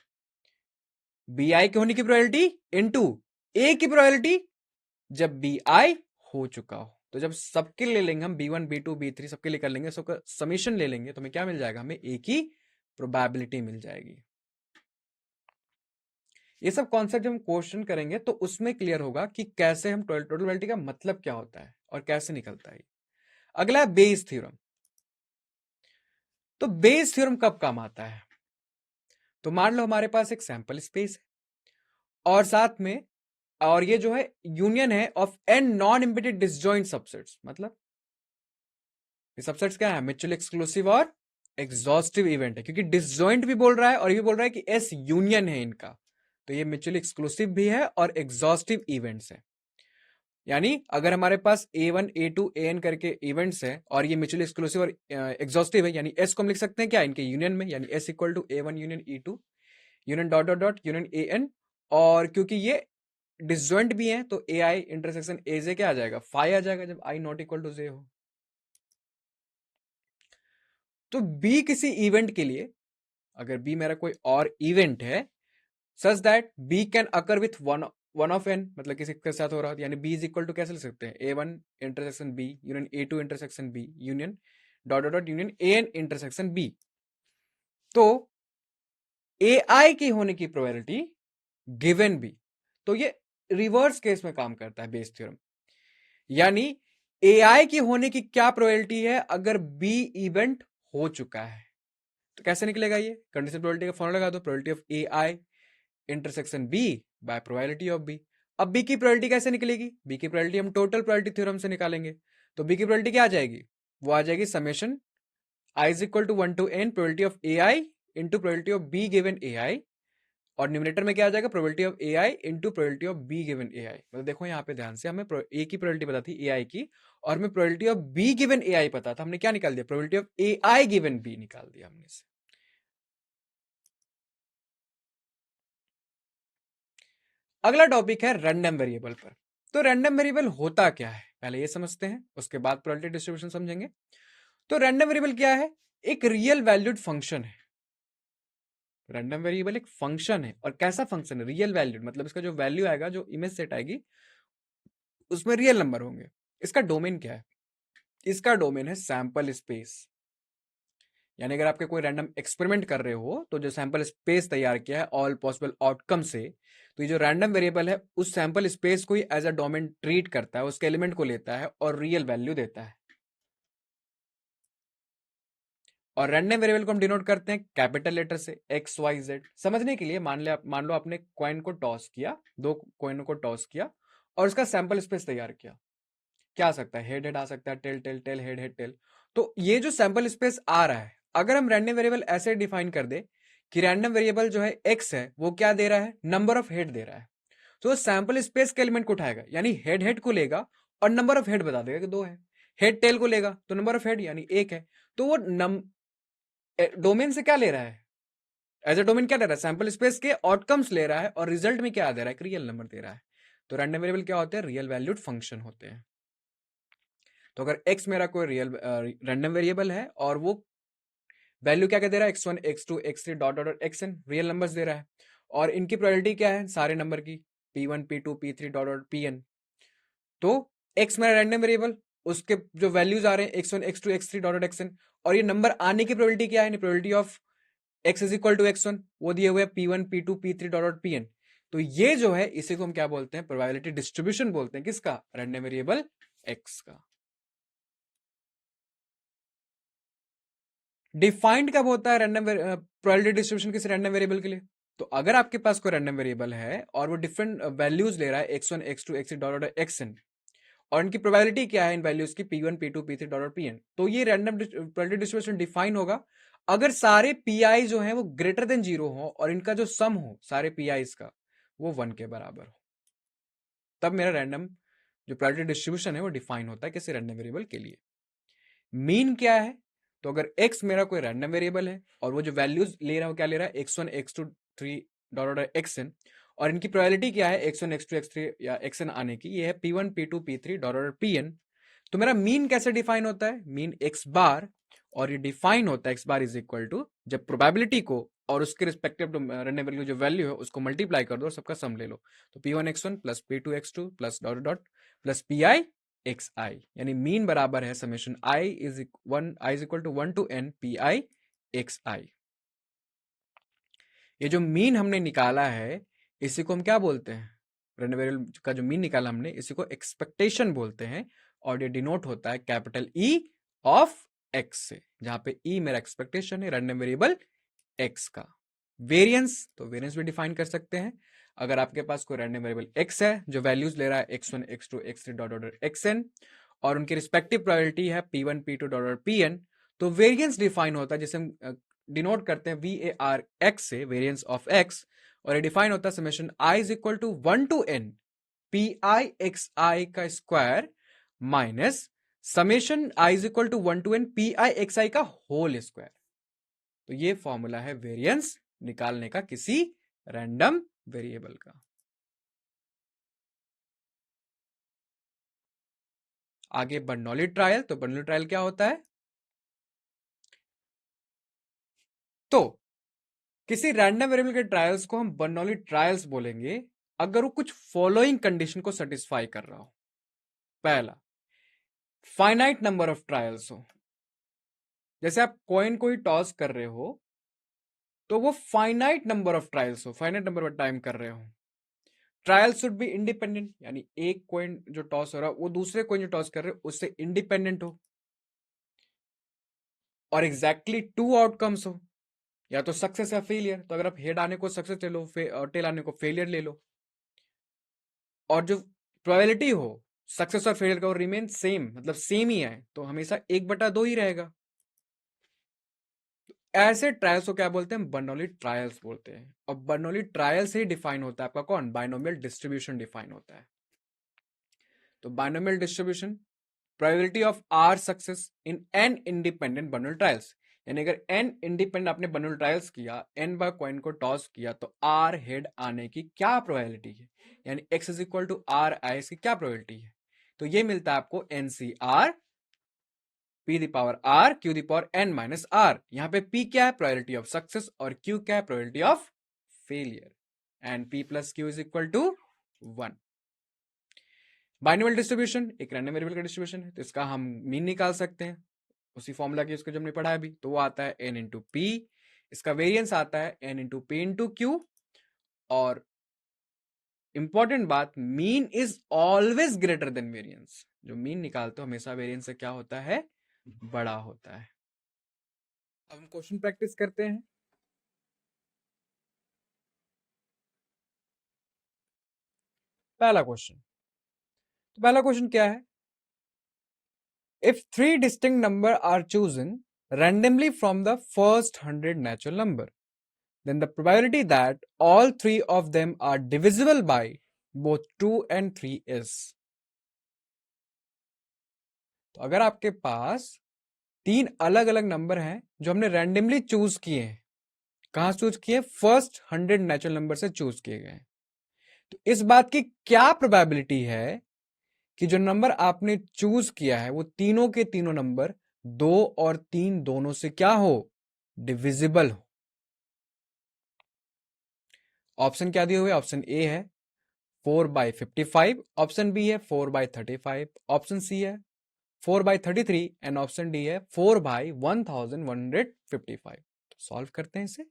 BI की होने की प्रोबेबिलिटी इनटू ए की प्रोबेबिलिटी जब BI हो चुका हो। तो जब सबके ले लेंगे हम B1 B2 B3 सबके लिए कर लेंगे, सबका समीशन ले लेंगे, तो हमें क्या मिल जाएगा, हमें ए की प्रोबेबिलिटी मिल जाएगी। ये सब कॉन्सेप्ट हम क्वेश्चन करेंगे तो उसमें क्लियर होगा कि कैसे हम टोटल प्रोबेबिलिटी का मतलब क्या होता है और कैसे निकलता है। अगला है बेस थ्योरम। तो बेस थ्योरम कब काम आता है, तो मान लो हमारे पास एक सैंपल स्पेस है और साथ में, और ये जो है यूनियन है of n non empty disjoint subsets. मतलब ये सबसेट्स क्या है, म्यूचुअली एक्सक्लूसिव और एग्जॉस्टिव इवेंट है, क्योंकि डिसजॉइंट भी बोल रहा है और ये भी बोल रहा है कि एस यूनियन है इनका। तो ये म्यूचुअली एक्सक्लूसिव भी है और एग्जॉस्टिव इवेंट्स है। यानी अगर हमारे पास A1 A2 AN करके इवेंट्स है और ये म्यूचुअली एक्सक्लूसिव और एग्जॉस्टिव है, यानी एस को हम लिख सकते हैं क्या, इनके यूनियन में, यानी S equal to A1 union E2 union dot dot dot union AN। और क्योंकि ये डिसजॉइंट भी है तो AI इंटरसेक्शन AJ क्या आ जाएगा, फाई आ जाएगा जब I नॉट इक्वल टू जे हो। तो B किसी इवेंट के लिए, अगर B मेरा कोई और इवेंट है such that B can occur with one of n, मतलब किसी के साथ हो रहा है, यानी B इज इक्वल टू कैसे लिख सकते हैं, A1 intersection B union A2 intersection B union dot dot dot union AN intersection B। तो AI की होने की प्रोबेबिलिटी गिवन B, तो ये रिवर्स केस में काम करता है बेस थ्योरम। यानी AI की होने की क्या प्रोबेबिलिटी है अगर B इवेंट हो चुका है, तो कैसे निकलेगा ये, कंडीशन प्रोबेबिलिटी का फॉर्मूला लगा दो, probability of AI intersection B bye probability of B। अब B की प्रोबेबिलिटी कैसे निकलेगी, B की प्रोबेबिलिटी हम टोटल प्रोबेबिलिटी थ्योरम से निकालेंगे। तो B की प्रोबेबिलिटी क्या आ जाएगी, वो आ जाएगी summation I is equal to 1 टू n probability of AI into probability of B given AI, और न्यूमरेटर में क्या आ जाएगा, probability of AI into probability of B given AI। मतलब देखो यहाँ पे ध्यान से, हमें A की प्रोबेबिलिटी पता थी AI की, और हमें probability of B given AI पता था, हमने क्या निकाल दिया, probability of AI given B निकाल दिया हमने से। अगला टॉपिक है रैंडम वेरिएबल पर। तो रैंडम वेरिएबल होता क्या है पहले ये समझते हैं, उसके बाद प्रोबेबिलिटी डिस्ट्रीब्यूशन समझेंगे। तो रैंडम वेरिएबल क्या है, एक रियल वैल्यूड फंक्शन है। रैंडम वेरिएबल एक फंक्शन है, और कैसा फंक्शन है, रियल वैल्यूड, मतलब इसका जो वैल्यू आएगा, जो इमेज सेट आएगी उसमें रियल नंबर होंगे। इसका डोमेन क्या है, इसका डोमेन है सैंपल स्पेस। यानी अगर आपके कोई रैंडम एक्सपेरिमेंट कर रहे हो तो जो सैंपल स्पेस तैयार किया है ऑल पॉसिबल आउटकम से, तो ये जो रैंडम वेरिएबल है उस सैंपल स्पेस को ही एज अ डोमेन ट्रीट करता है, उसके एलिमेंट को लेता है और रियल वैल्यू देता है। और रैंडम वेरिएबल को हम डिनोट करते हैं कैपिटल लेटर से XYZ। समझने के लिए मान लो आपने कॉइन को टॉस किया, दो कॉइनों को टॉस किया और उसका सैंपल स्पेस तैयार किया। क्या आ सकता है, हेड हेड आ सकता है, tail tail tail head head tail. तो ये जो सैंपल स्पेस आ रहा है, अगर हम रैंडम वेरिएबल ऐसे डिफाइन कर दे कि रैंडम वेरिएबल जो है x है, वो क्या दे रहा है, नंबर ऑफ हेड दे रहा है, तो सैंपल स्पेस के एलिमेंट को उठाएगा, यानी हेड हेड को लेगा और नंबर ऑफ हेड बता देगा कि 2 है। हेड टेल को लेगा तो नंबर ऑफ हेड यानी 1 है। तो वो डोमेन से क्या ले रहा है, एज अ डोमेन क्या ले रहा है, सैंपल स्पेस के आउटकम्स ले रहा है, और रिजल्ट में क्या दे रहा है, एक रियल नंबर दे रहा है। तो रैंडम वेरिएबल क्या होते हैं, रियल वैल्यूड फंक्शन होते हैं। तो अगर x मेरा कोई रियल रैंडम वेरिएबल है और वो वैल्यू क्या क्या दे रहा है, x1 x2 x3 dot dot xn real numbers दे रहा है, और इनकी प्रोबेबिलिटी क्या है, सारे नंबर की p1 p2 p3 dot dot pn। तो x मेरा रैंडम वेरिएबल, उसके जो वैल्यूज आ रहे हैं x1 x2 x3 dot dot xn, और ये नंबर आने की प्रोबेबिलिटी क्या है, probability of x is equal to x1, वो दिए हुए p1 p2 p3 dot pn। तो ये जो है इसी को हम क्या बोलते हैं, प्रोबेबिलिटी डिस्ट्रीब्यूशन बोलते हैं। किसका? रैंडम वेरिएबल x का। डिफाइंड कब होता है रैंडम प्रोबेबिलिटी डिस्ट्रीब्यूशन किसी रैंडम वेरिएबल के लिए? तो अगर आपके पास कोई रैंडम वेरिएबल है और वो डिफरेंट वैल्यूज ले रहा है x1 x2 x3 dot xn, और इनकी प्रोबेबिलिटी क्या है इन वैल्यूज की p1 p2 p3 dot pn, तो ये रैंडम प्रोबेबिलिटी डिस्ट्रीब्यूशन डिफाइन होगा अगर सारे pi जो हैं वो ग्रेटर देन 0 हो और इनका जो सम हो सारे pi's का वो 1 के बराबर हो, तब मेरा रैंडम जो प्रोबेबिलिटी डिस्ट्रीब्यूशन है वो डिफाइन होता है किसी रैंडम वेरिएबल के लिए। मीन क्या है? तो अगर x मेरा कोई रैंडम वेरिएबल है और वो जो वैल्यूज ले रहा है वो क्या ले रहा है, x1 x2 3 डॉट xn, और इनकी प्रोबेबिलिटी क्या है x1 x2 x3 या xn आने की, ये है p1 p2 p3 dot pn। तो मेरा मीन कैसे डिफाइन होता है? मीन x बार, और ये डिफाइन होता है x bar is equal to जब प्रोबेबिलिटी को और उसके रिस्पेक्टिव रैंडम वेरिएबल जो वैल्यू है उसको मल्टीप्लाई कर दो और सबका सम ले लो। तो p1 x1 plus p2 x2 plus dot dot plus pi xi, यानी मीन बराबर है summation i is equal to 1 टू n pi xi। ये जो मीन हमने निकाला है इसी को हम क्या बोलते हैं? रैंडम वेरिएबल का जो मीन निकाला हमने इसी को एक्सपेक्टेशन बोलते हैं, और ये डिनोट होता है कैपिटल E ऑफ x से, जहां पे E मेरा एक्सपेक्टेशन है रैंडम वेरिएबल x का। वेरिएंस, तो वेरिएंस भी डिफाइन कर सकते हैं। अगर आपके पास कोई रैंडम वेरिएबल x है जो वैल्यूज ले रहा है x1 x2 x3 dot dot xn, और उनकी रिस्पेक्टिव प्रोबेबिलिटी है p1 p2 dot dot pn, तो वेरिएंस डिफाइन होता है जिसे हम डिनोट करते हैं VAR x से, वेरिएंस ऑफ x, और ये डिफाइन होता है summation i is equal to 1 टू n pi xi का square minus summation i is equal to 1 टू n pi xi का होल स्क्वायर। तो ये फॉर्मूला है वेरिएंस निकालने का किसी रैंडम वेरिएबल का। आगे बर्नौली ट्रायल, तो बर्नौली ट्रायल क्या होता है? तो किसी रैंडम वेरिएबल के ट्रायल्स को हम बर्नौली ट्रायल्स बोलेंगे अगर वो कुछ फॉलोइंग कंडीशन को सेटिस्फाई कर रहा हो। पहला, फाइनाइट नंबर ऑफ ट्रायल्स हो, जैसे आप कॉइन को ही टॉस कर रहे हो तो वो फाइनाइट नंबर ऑफ ट्रायल्स हो, फाइनाइट नंबर ऑफ टाइम कर रहे हो। ट्रायल शुड बी इंडिपेंडेंट, यानी एक कॉइन जो टॉस हो रहा है वो दूसरे कॉइन जो टॉस कर रहे हो उससे इंडिपेंडेंट हो, और एग्जैक्टली टू आउटकम्स हो, या तो सक्सेस या फेलियर। तो अगर आप हेड आने को सक्सेस ले लो और टेल आने को फेलियर ले लो, और जो प्रोबेबिलिटी हो सक्सेस और फेलियर का वो रिमेन सेम, मतलब सेम ही है, तो हमेशा 1/2 ही रहेगा। ऐसे ट्रायल्स को क्या बोलते हैं? बर्नौली ट्रायल्स बोलते हैं। और बर्नौली ट्रायल से ही डिफाइन होता है आपका कौन? बाइनोमियल डिस्ट्रीब्यूशन डिफाइन होता है। तो binomial distribution, probability of r success in n independent Bernoulli trials, यानी अगर एन इंडिपेंडेंट आपने बर्नौली ट्रायल्स किया, एन बार कॉइन को टॉस किया, तो आर हेड आने की क्या प्रोबेबिलिटी है, यानी x is equal to r आई की क्या प्रोबेबिलिटी है? तो ये मिलता है आपको NCR p the power r q the power n minus r। यहां पे p क्या है? प्रोबेबिलिटी ऑफ सक्सेस, और q क्या है? Probability of failure, and p plus q is equal to 1। Binomial distribution एक रैंडम वेरिएबल का डिस्ट्रीब्यूशन है, तो इसका हम मीन निकाल सकते हैं उसी फॉर्मूला की, उसको जो हमने पढ़ा है अभी, तो वो आता है n इंटू पी, इसका वेरिएंस आता है n into P into Q. और इंपॉर्टेंट बात, mean is always greater than variance. जो मीन निकालते हो हमेशा वेरिएंस से क्या होता है? बड़ा होता है। अब हम क्वेश्चन प्रैक्टिस करते हैं। पहला क्वेश्चन, तो पहला क्वेश्चन क्या है? If 3 distinct number are chosen randomly from the first 100 natural number, then the probability that all 3 of them are divisible by both 2 and 3 is। तो अगर आपके पास 3 अलग अलग नंबर हैं जो हमने रैंडमली चूज किए हैं, कहां चूज किए? फर्स्ट 100 नेचुरल नंबर से चूज किए गए, तो इस बात की क्या प्रोबेबिलिटी है कि जो नंबर आपने चूज किया है वो तीनों के तीनों नंबर 2 और 3 दोनों से क्या हो? डिविजिबल हो। ऑप्शन क्या दिए हुए? ऑप्शन ए है 4/55, ऑप्शन बी है 4/35, ऑप्शन सी है 4/33, एंड ऑप्शन डी है 4/1155। सॉल्व करते हैं इसे।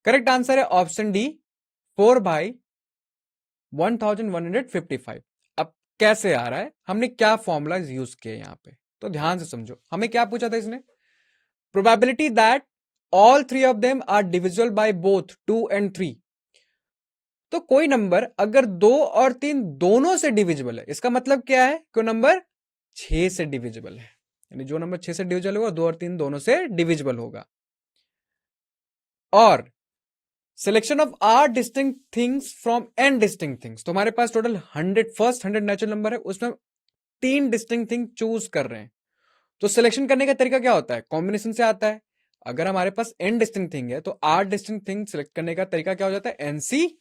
करेक्ट आंसर है ऑप्शन डी 4/1155। अब कैसे आ रहा है, हमने क्या फॉर्मूला यूज किए यहां पे, तो ध्यान से समझो। हमें क्या पूछा था इसने, probability that all three of them are divisible by both 2 and 3। तो कोई नंबर अगर 2 और 3 दोनों से डिविजिबल है, इसका मतलब क्या है कि नंबर 6 से डिविजिबल है, यानी जो नंबर 6 से डिविजिबल होगा 2 और 3 दोनों से डिविजिबल होगा। और selection of r distinct things from n distinct things, तो हमारे पास टोटल 100 नेचुरल नंबर है, उसमें 3 डिस्टिंक्ट थिंग चूज कर रहे हैं। तो सिलेक्शन करने का तरीका क्या होता है, कॉम्बिनेशन से आता है। अगर हमारे पास एन डिस्टिंक्ट थिंग है तो आर डिस्टिंक्ट थिंग सिलेक्ट करने का तरीका क्या हो जाता है, एनसी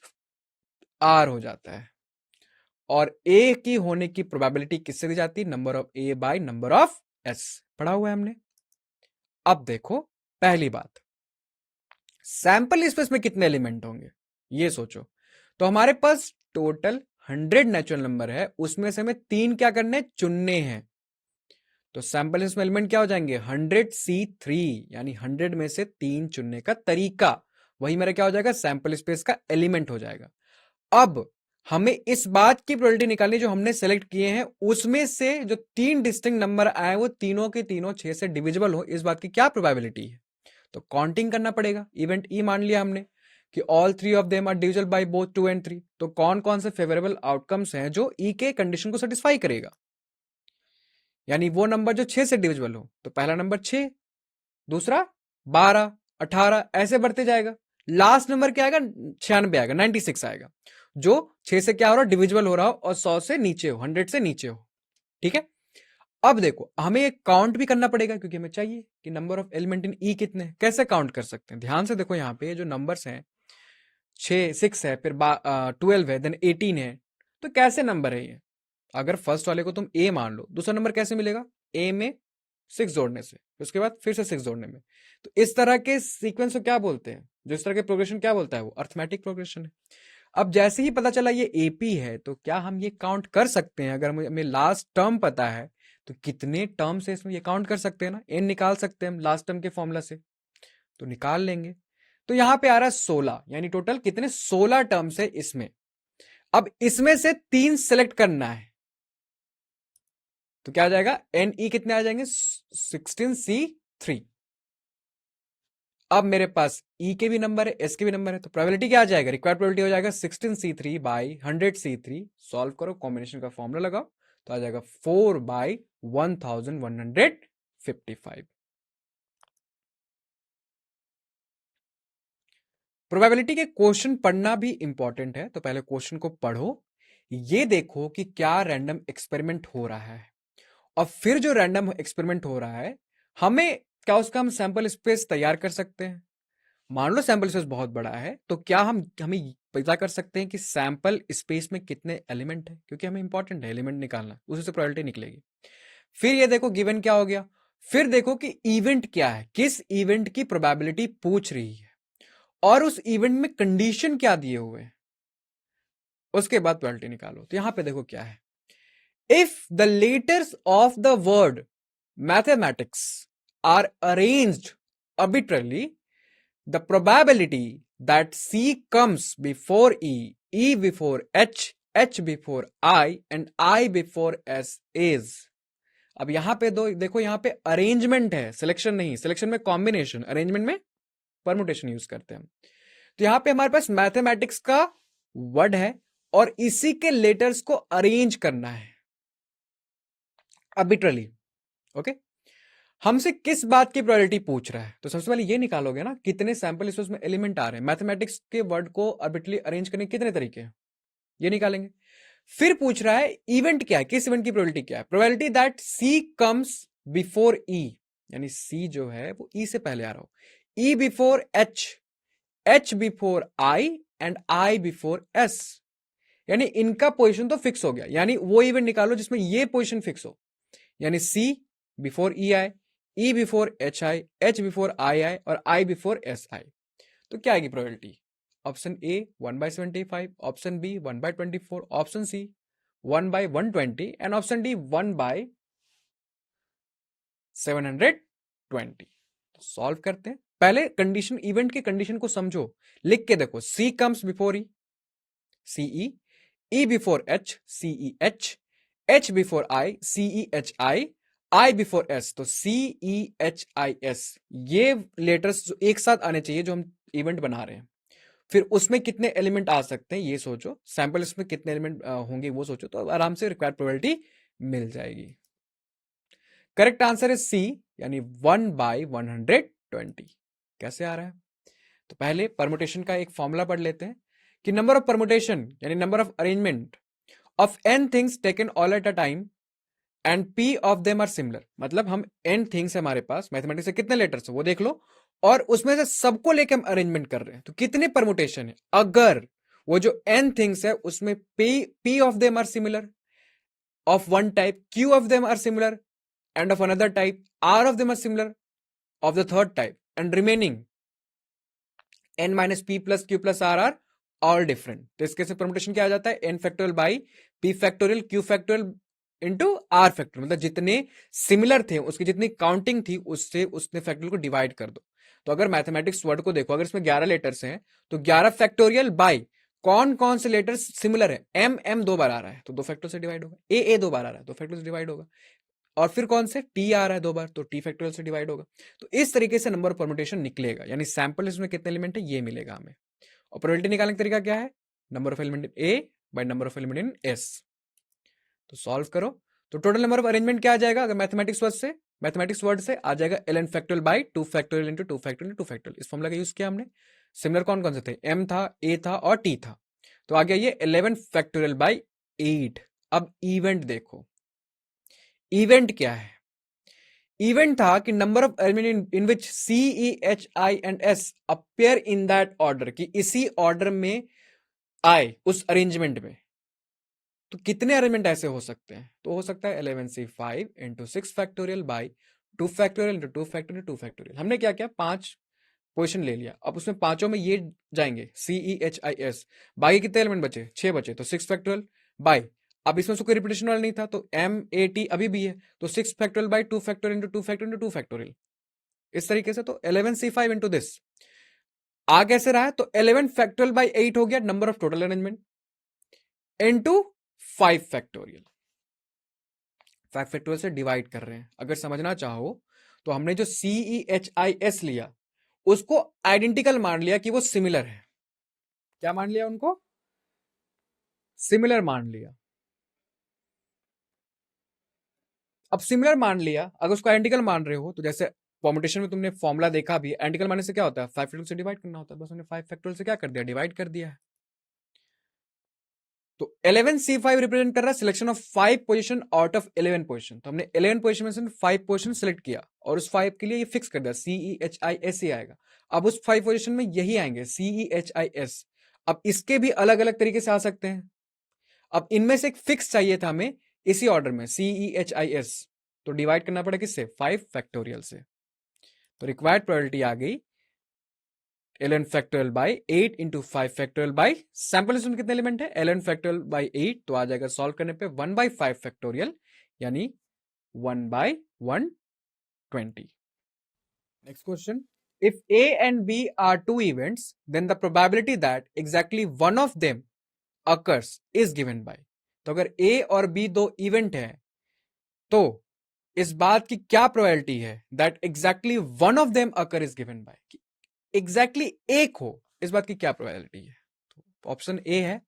आर हो जाता है। और ए की होने की प्रोबेबिलिटी किससे दी जाती है, number of A by number of S, पढ़ा हुआ है हमने। अब देखो पहली बात, सैंपल स्पेस में कितने एलिमेंट होंगे ये सोचो। तो हमारे पास टोटल 100 नेचुरल नंबर है, उसमें से हमें 3 क्या करने, चुनने हैं। तो सैंपल स्पेस में एलिमेंट क्या हो जाएंगे, 100C3, यानी 100 में से 3 चुनने का तरीका, वही मेरा क्या हो जाएगा, सैंपल स्पेस का एलिमेंट हो जाएगा। अब हमें इस बात की प्रोबेबिलिटी निकालनी, जो हमने सेलेक्ट किए हैं उसमें से जो 3 डिस्टिंक्ट नंबर आए वो तीनों के तीनों 6 से डिविजिबल हो, इस बात की क्या प्रोबेबिलिटी है। तो काउंटिंग करना पड़ेगा। इवेंट ई मान लिया हमने कि all 3 of them are divisible by both 2 and 3। तो कौन कौन से फेवरेबल आउटकम्स हैं जो ई के कंडीशन को सेटिस्फाई करेगा, यानी वो नंबर जो 6 से डिविजिबल हो। तो पहला नंबर 6, दूसरा 12, 18, ऐसे बढ़ते जाएगा। लास्ट नंबर क्या आएगा, 96 आएगा, 96 आएगा, जो 6 से क्या हो रहा है, डिविजिबल हो रहा हो और 100 से नीचे हो, 100 से नीचे हो। ठीक है। अब देखो हमें एक काउंट भी करना पड़ेगा, क्योंकि हमें चाहिए कि नंबर ऑफ एलिमेंट इन ई कितने हैं। कैसे काउंट कर सकते हैं, ध्यान से देखो, यहाँ पे जो नंबर्स हैं 6 है, फिर 12 है, देन 18 है। तो कैसे नंबर है ये, अगर फर्स्ट वाले को तुम ए मान लो, दूसरा नंबर कैसे मिलेगा, ए में 6 जोड़ने से, उसके बाद फिर से 6 जोड़ने में। तो इस तरह के सीक्वेंस को क्या बोलते हैं, जो इस तरह के प्रोग्रेशन क्या बोलता है, वो अर्थमेटिक प्रोग्रेशन है। अब जैसे ही पता चला ये एपी है, तो क्या हम ये काउंट कर सकते हैं, अगर हमें लास्ट टर्म पता है तो कितने टर्म से इसमें ये काउंट कर सकते हैं ना, एन निकाल सकते हैं हम लास्ट टर्म के फॉर्मूला से, तो निकाल लेंगे। तो यहां पे आ रहा है 16, यानी टोटल कितने, 16 टर्म्स है इसमें। अब इसमें से 3 सेलेक्ट करना है, तो क्या आ जाएगा, एन ई कितने आ जाएंगे, 16C3। अब मेरे पास ई के भी नंबर है, एस के भी नंबर है, तो प्रोबेबिलिटी क्या आ जाएगा, रिक्वायर्ड प्रोबेबिलिटी हो जाएगा 16C3 बाई 100C3। सॉल्व करो, कॉम्बिनेशन का फॉर्मूला लगाओ, तो आ जाएगा 4/1155। प्रोबेबिलिटी के क्वेश्चन पढ़ना भी इंपॉर्टेंट है, तो पहले क्वेश्चन को पढ़ो, ये देखो कि क्या रैंडम एक्सपेरिमेंट हो रहा है, और फिर जो रैंडम एक्सपेरिमेंट हो रहा है हमें क्या उसका हम सैंपल स्पेस तैयार कर सकते हैं। मान लो सैंपल स्पेस बहुत बड़ा है, तो क्या हमें पता कर सकते हैं कि सैंपल स्पेस में कितने एलिमेंट है, क्योंकि हमें इंपॉर्टेंट है एलिमेंट निकालना, उसी से प्रोबेबिलिटी निकलेगी। फिर ये देखो गिवन क्या हो गया, फिर देखो कि इवेंट क्या है, किस इवेंट की प्रोबेबिलिटी पूछ रही है, और उस इवेंट में कंडीशन क्या दिए हुए हैं, उसके बाद प्रोबेबिलिटी निकालो। तो यहां पे देखो क्या है, if the letters of the word mathematics are arranged arbitrarily, the probability that C comes before E, E before H, H before I and I before S is। अब यहां पे दो देखो, यहां पे अरेंजमेंट है, सिलेक्शन नहीं, सिलेक्शन में कॉम्बिनेशन, अरेंजमेंट में परमुटेशन यूज करते हैं हम। तो यहां पे हमारे पास मैथमेटिक्स का वर्ड है और इसी के लेटर्स को अरेंज करना है आर्बिट्रली। ओके, हमसे किस बात की प्रोबेबिलिटी पूछ रहा है, तो सबसे पहले ये निकालोगे ना कितने सैंपल स्पेस में एलिमेंट आ रहे हैं, मैथमेटिक्स के वर्ड को आर्बिट्रली अरेंज करने के कितने तरीके हैं, ये निकालेंगे। फिर पूछ रहा है इवेंट क्या है, किस इवेंट की प्रोबेबिलिटी क्या है, probability that C comes before E, यानी सी जो है वो ई से पहले आ रहा हो, ई before H, H before I and I before S, यानी इनका पोजीशन तो फिक्स हो गया, यानी वो इवेंट निकालो जिसमें ये पोजीशन फिक्स हो, यानी सी बिफोर ई आई, ई बिफोर एच आई, एच बिफोर आई आई और आई बिफोर एस आई। तो क्या आएगी probability, option A 1/75, option B 1/24, option C 1/120 and option D 1/720। Solve करते हैं। पहले कंडीशन, इवेंट की कंडीशन को समझो, लिख के देखो। C comes before E, C E, E before H, C E H, H before I, C E H I before S, तो सीई एच आई एस। ये लेटर्स जो एक साथ आने चाहिए जो हम इवेंट बना रहे हैं। फिर उसमें कितने एलिमेंट आ सकते हैं ये सोचो, सैंपल लिस्ट में कितने एलिमेंट होंगे वो सोचो, तो आराम से रिक्वायर्ड प्रोबेबिलिटी मिल जाएगी। करेक्ट आंसर इज सी, यानी 1/120। कैसे आ रहा है? तो पहले परमुटेशन का एक फॉर्मूला पढ़ लेते हैं कि नंबर ऑफ परमुटेशन यानी number of arrangement of n things taken all at a time and p of them are similar. मतलब हम n थिंग्स है हमारे पास, मैथमेटिक्स से कितने लेटर्स है वो देख लो, और उसमें से सबको लेके हम अरेंजमेंट कर रहे हैं, तो कितने परमुटेशन है? अगर वो जो n थिंग्स है उसमें p of them are similar of one type, q of them are similar, and of another type, r of them are similar of the third type, and remaining n minus p plus q plus r are all different. तो इसके से permutation क्या आ जाता है? n factorial by p factorial q factorial into r factorial. मतलब जितने similar थे उसकी जितनी काउंटिंग थी उससे उसने फैक्टोरियल को डिवाइड कर दो। तो अगर मैथमेटिक्स वर्ड को देखो, अगर इसमें 11 लेटर्स हैं तो 11 फैक्टोरियल बाई कौन कौन से लेटर्स सिमिलर है? एम एम 2 बार आ रहा है तो 2 फैक्टोरियल से डिवाइड होगा, ए 2 बार आ रहा है 2 फैक्टोरियल से डिवाइड होगा, और फिर कौन से? टी आ रहा है 2 बार तो टी फैक्टोरियल से डिवाइड होगा। तो इस तरीके से नंबर ऑफ परमुटेशन निकलेगा, यानी सैंपल लिस्ट में कितने एलिमेंट है ये मिलेगा हमें। और प्रोबेबिलिटी निकालने का तरीका क्या है? Number of element in A by number of element in S. तो सॉल्व करो, तो टोटल नंबर ऑफ अरेंजमेंट क्या आ जाएगा? अगर मैथमेटिक्स वर्ड से आ जाएगा ln factorial by 2 factorial into 2 factorial into 2 factorial. इस फॉर्मूला का यूज किया हमने। सिमिलर कौन कौन से थे? m था, a था और t था। तो आ गया ये 11 फैक्टोरियल बाई 8। अब इवेंट देखो, इवेंट क्या है? इवेंट था कि number of element in which C E H I and S appear in that order, कि इसी ऑर्डर में आए उस अरेंजमेंट में। तो कितने अरेंजमेंट ऐसे हो सकते हैं? तो हो सकता है 11c5 into 6 factorial by 2 factorial into 2 factorial 2 factorial. हमने क्या किया? 5 पोजिशन ले लिया, अब उसमें पांचों में ये जाएंगे CEHIS, बाकी कितने एलिमेंट बचे? 6 बचे, तो 6 फैक्टोरियल बाई, अब इसमें से कोई रिपीटेशन वाला नहीं था तो MAT अभी भी है, तो 6 factorial by 2 factorial into 2 factorial into 2 factorial. इस तरीके से तो 11c5 इंटू दिस आ कैसे रहा है? तो 11 फैक्टोरियल बाई 8 हो गया number of total arrangement into 5 factorial. 5 factorial से डिवाइड कर रहे हैं। अगर समझना चाहो तो हमने जो CEHIS लिया उसको आइडेंटिकल मान लिया कि वो सिमिलर है। क्या मान लिया? उनको सिमिलर मान लिया। अब सिमिलर मान लिया, अगर उसको आइडेंटिकल मान रहे हो तो जैसे परमुटेशन में तुमने फॉर्मूला देखा भी, आइडेंटिकल मानने से क्या होता है? 5 फैक्टोरियल से डिवाइड करना होता है, बस हमने 5 फैक्टोरियल से क्या कर दिया? डिवाइड कर दिया है। तो 11c5 रिप्रेजेंट कर रहा है selection of 5 position out of 11 position. तो हमने 11 पोजीशन में से 5 पोजीशन सिलेक्ट किया और उस 5 के लिए ये फिक्स कर दिया CEHIS ही आएगा। अब उस 5 पोजीशन में यही आएंगे CEHIS। अब इसके भी अलग अलग तरीके से आ सकते हैं। अब इनमें से एक फिक्स चाहिए था हमें इसी ऑर्डर में CEHIS, तो डिवाइड करना पड़ेगा किससे? 5 फैक्टोरियल से। तो रिक्वायर्ड प्रोबेबिलिटी आ गई ln factorial by 8 into 5 factorial by sample list में कितने एलिमेंट है? ln फैक्टोरियल बाई 8, तो आ जाएगा सॉल्व करने पे 1/5 फैक्टोरियल, यानी 1/120। Next question, if A and B are two events, then the probability that exactly one of them occurs is given by। तो अगर A और B दो इवेंट है तो इस बात की क्या प्रोबेबिलिटी है that exactly one of them occur is given by, exactly एक हो, इस बात की क्या प्रोबेबिलिटी है? तो ऑप्शन ए है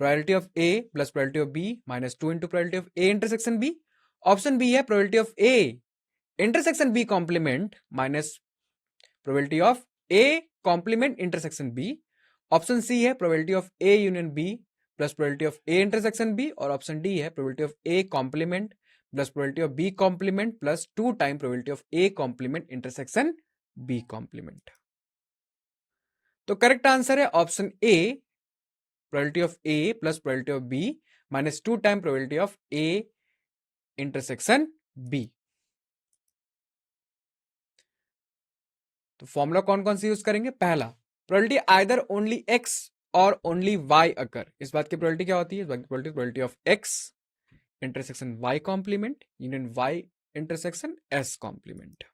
probability of A plus probability of B minus 2 into probability of A intersection B. Option B है probability of A intersection B complement minus probability of A complement intersection B. Option C है probability of A union B plus probability of A intersection B, और option D है probability of A complement plus probability of B complement plus 2 time probability of A complement intersection B complement. तो correct answer है option A, probability of A plus probability of B minus 2 time probability of A intersection B. तो formula कौन कौन सी use करेंगे? पहला, probability either only X और only Y occur. इस बात की प्रोबेबिलिटी क्या होती है? इस बात की probability of X intersection Y complement union Y intersection S complement.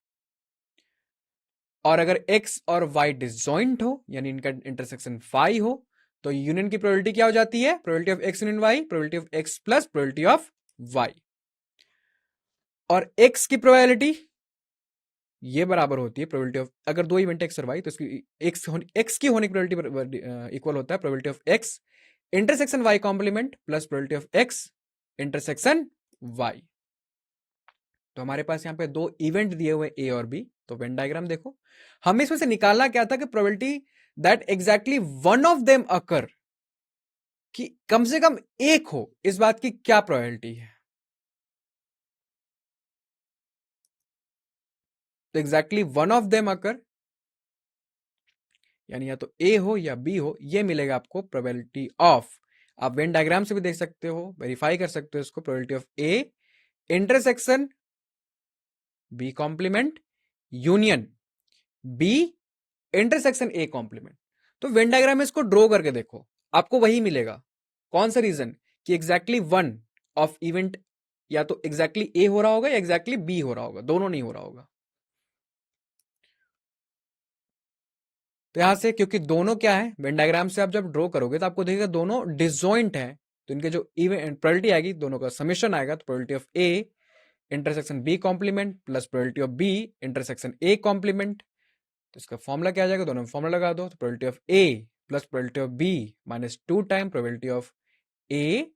और अगर x और y डिसजॉइंट हो यानी इनका इंटरसेक्शन फाई हो तो यूनियन की प्रोबेबिलिटी क्या हो जाती है? Probability of x union y, probability of x plus probability of y। और x की प्रोबेबिलिटी ये बराबर होती है प्रोबेबिलिटी ऑफ, अगर दो इवेंट x और y तो इसकी x की होने की प्रोबेबिलिटी इक्वल होता है probability of x intersection y complement plus probability of x intersection y। तो हमारे पास यहाँ पे दो इवेंट दिए हुए a और b। तो वेन डायग्राम देखो, हमें इसमें से निकालना क्या था कि probability that exactly one of them occur, कि कम से कम एक हो, इस बात की क्या प्रोबेबिलिटी है। तो एग्जैक्टली वन ऑफ देम अकर यानी या तो ए हो या बी हो, ये मिलेगा आपको प्रोबेबिलिटी ऑफ। आप वेन डायग्राम से भी देख सकते हो, वेरीफाई कर सकते हो इसको, probability of A intersection B complement union B intersection A complement. तो वेन डायग्राम में इसको ड्रॉ करके देखो, आपको वही मिलेगा। कौन सा रीजन? कि एग्जैक्टली वन ऑफ इवेंट या तो एग्जैक्टली ए हो रहा होगा या एग्जैक्टली बी हो रहा होगा, दोनों नहीं हो रहा होगा। तो यहां से क्योंकि दोनों क्या है, वेन डायग्राम से आप जब ड्रॉ करोगे तो आपको देखिएगा दोनों डिसजॉइंट है, तो इनके जो प्रोबेबिलिटी आएगी दोनों का समेशन आएगा, तो probability of A intersection B complement plus probability of B intersection A complement. तो इसका फॉर्मूला क्या आ जाएगा, दोनों में फॉर्मूला लगा दो, तो probability of A plus probability of B minus 2 time probability of A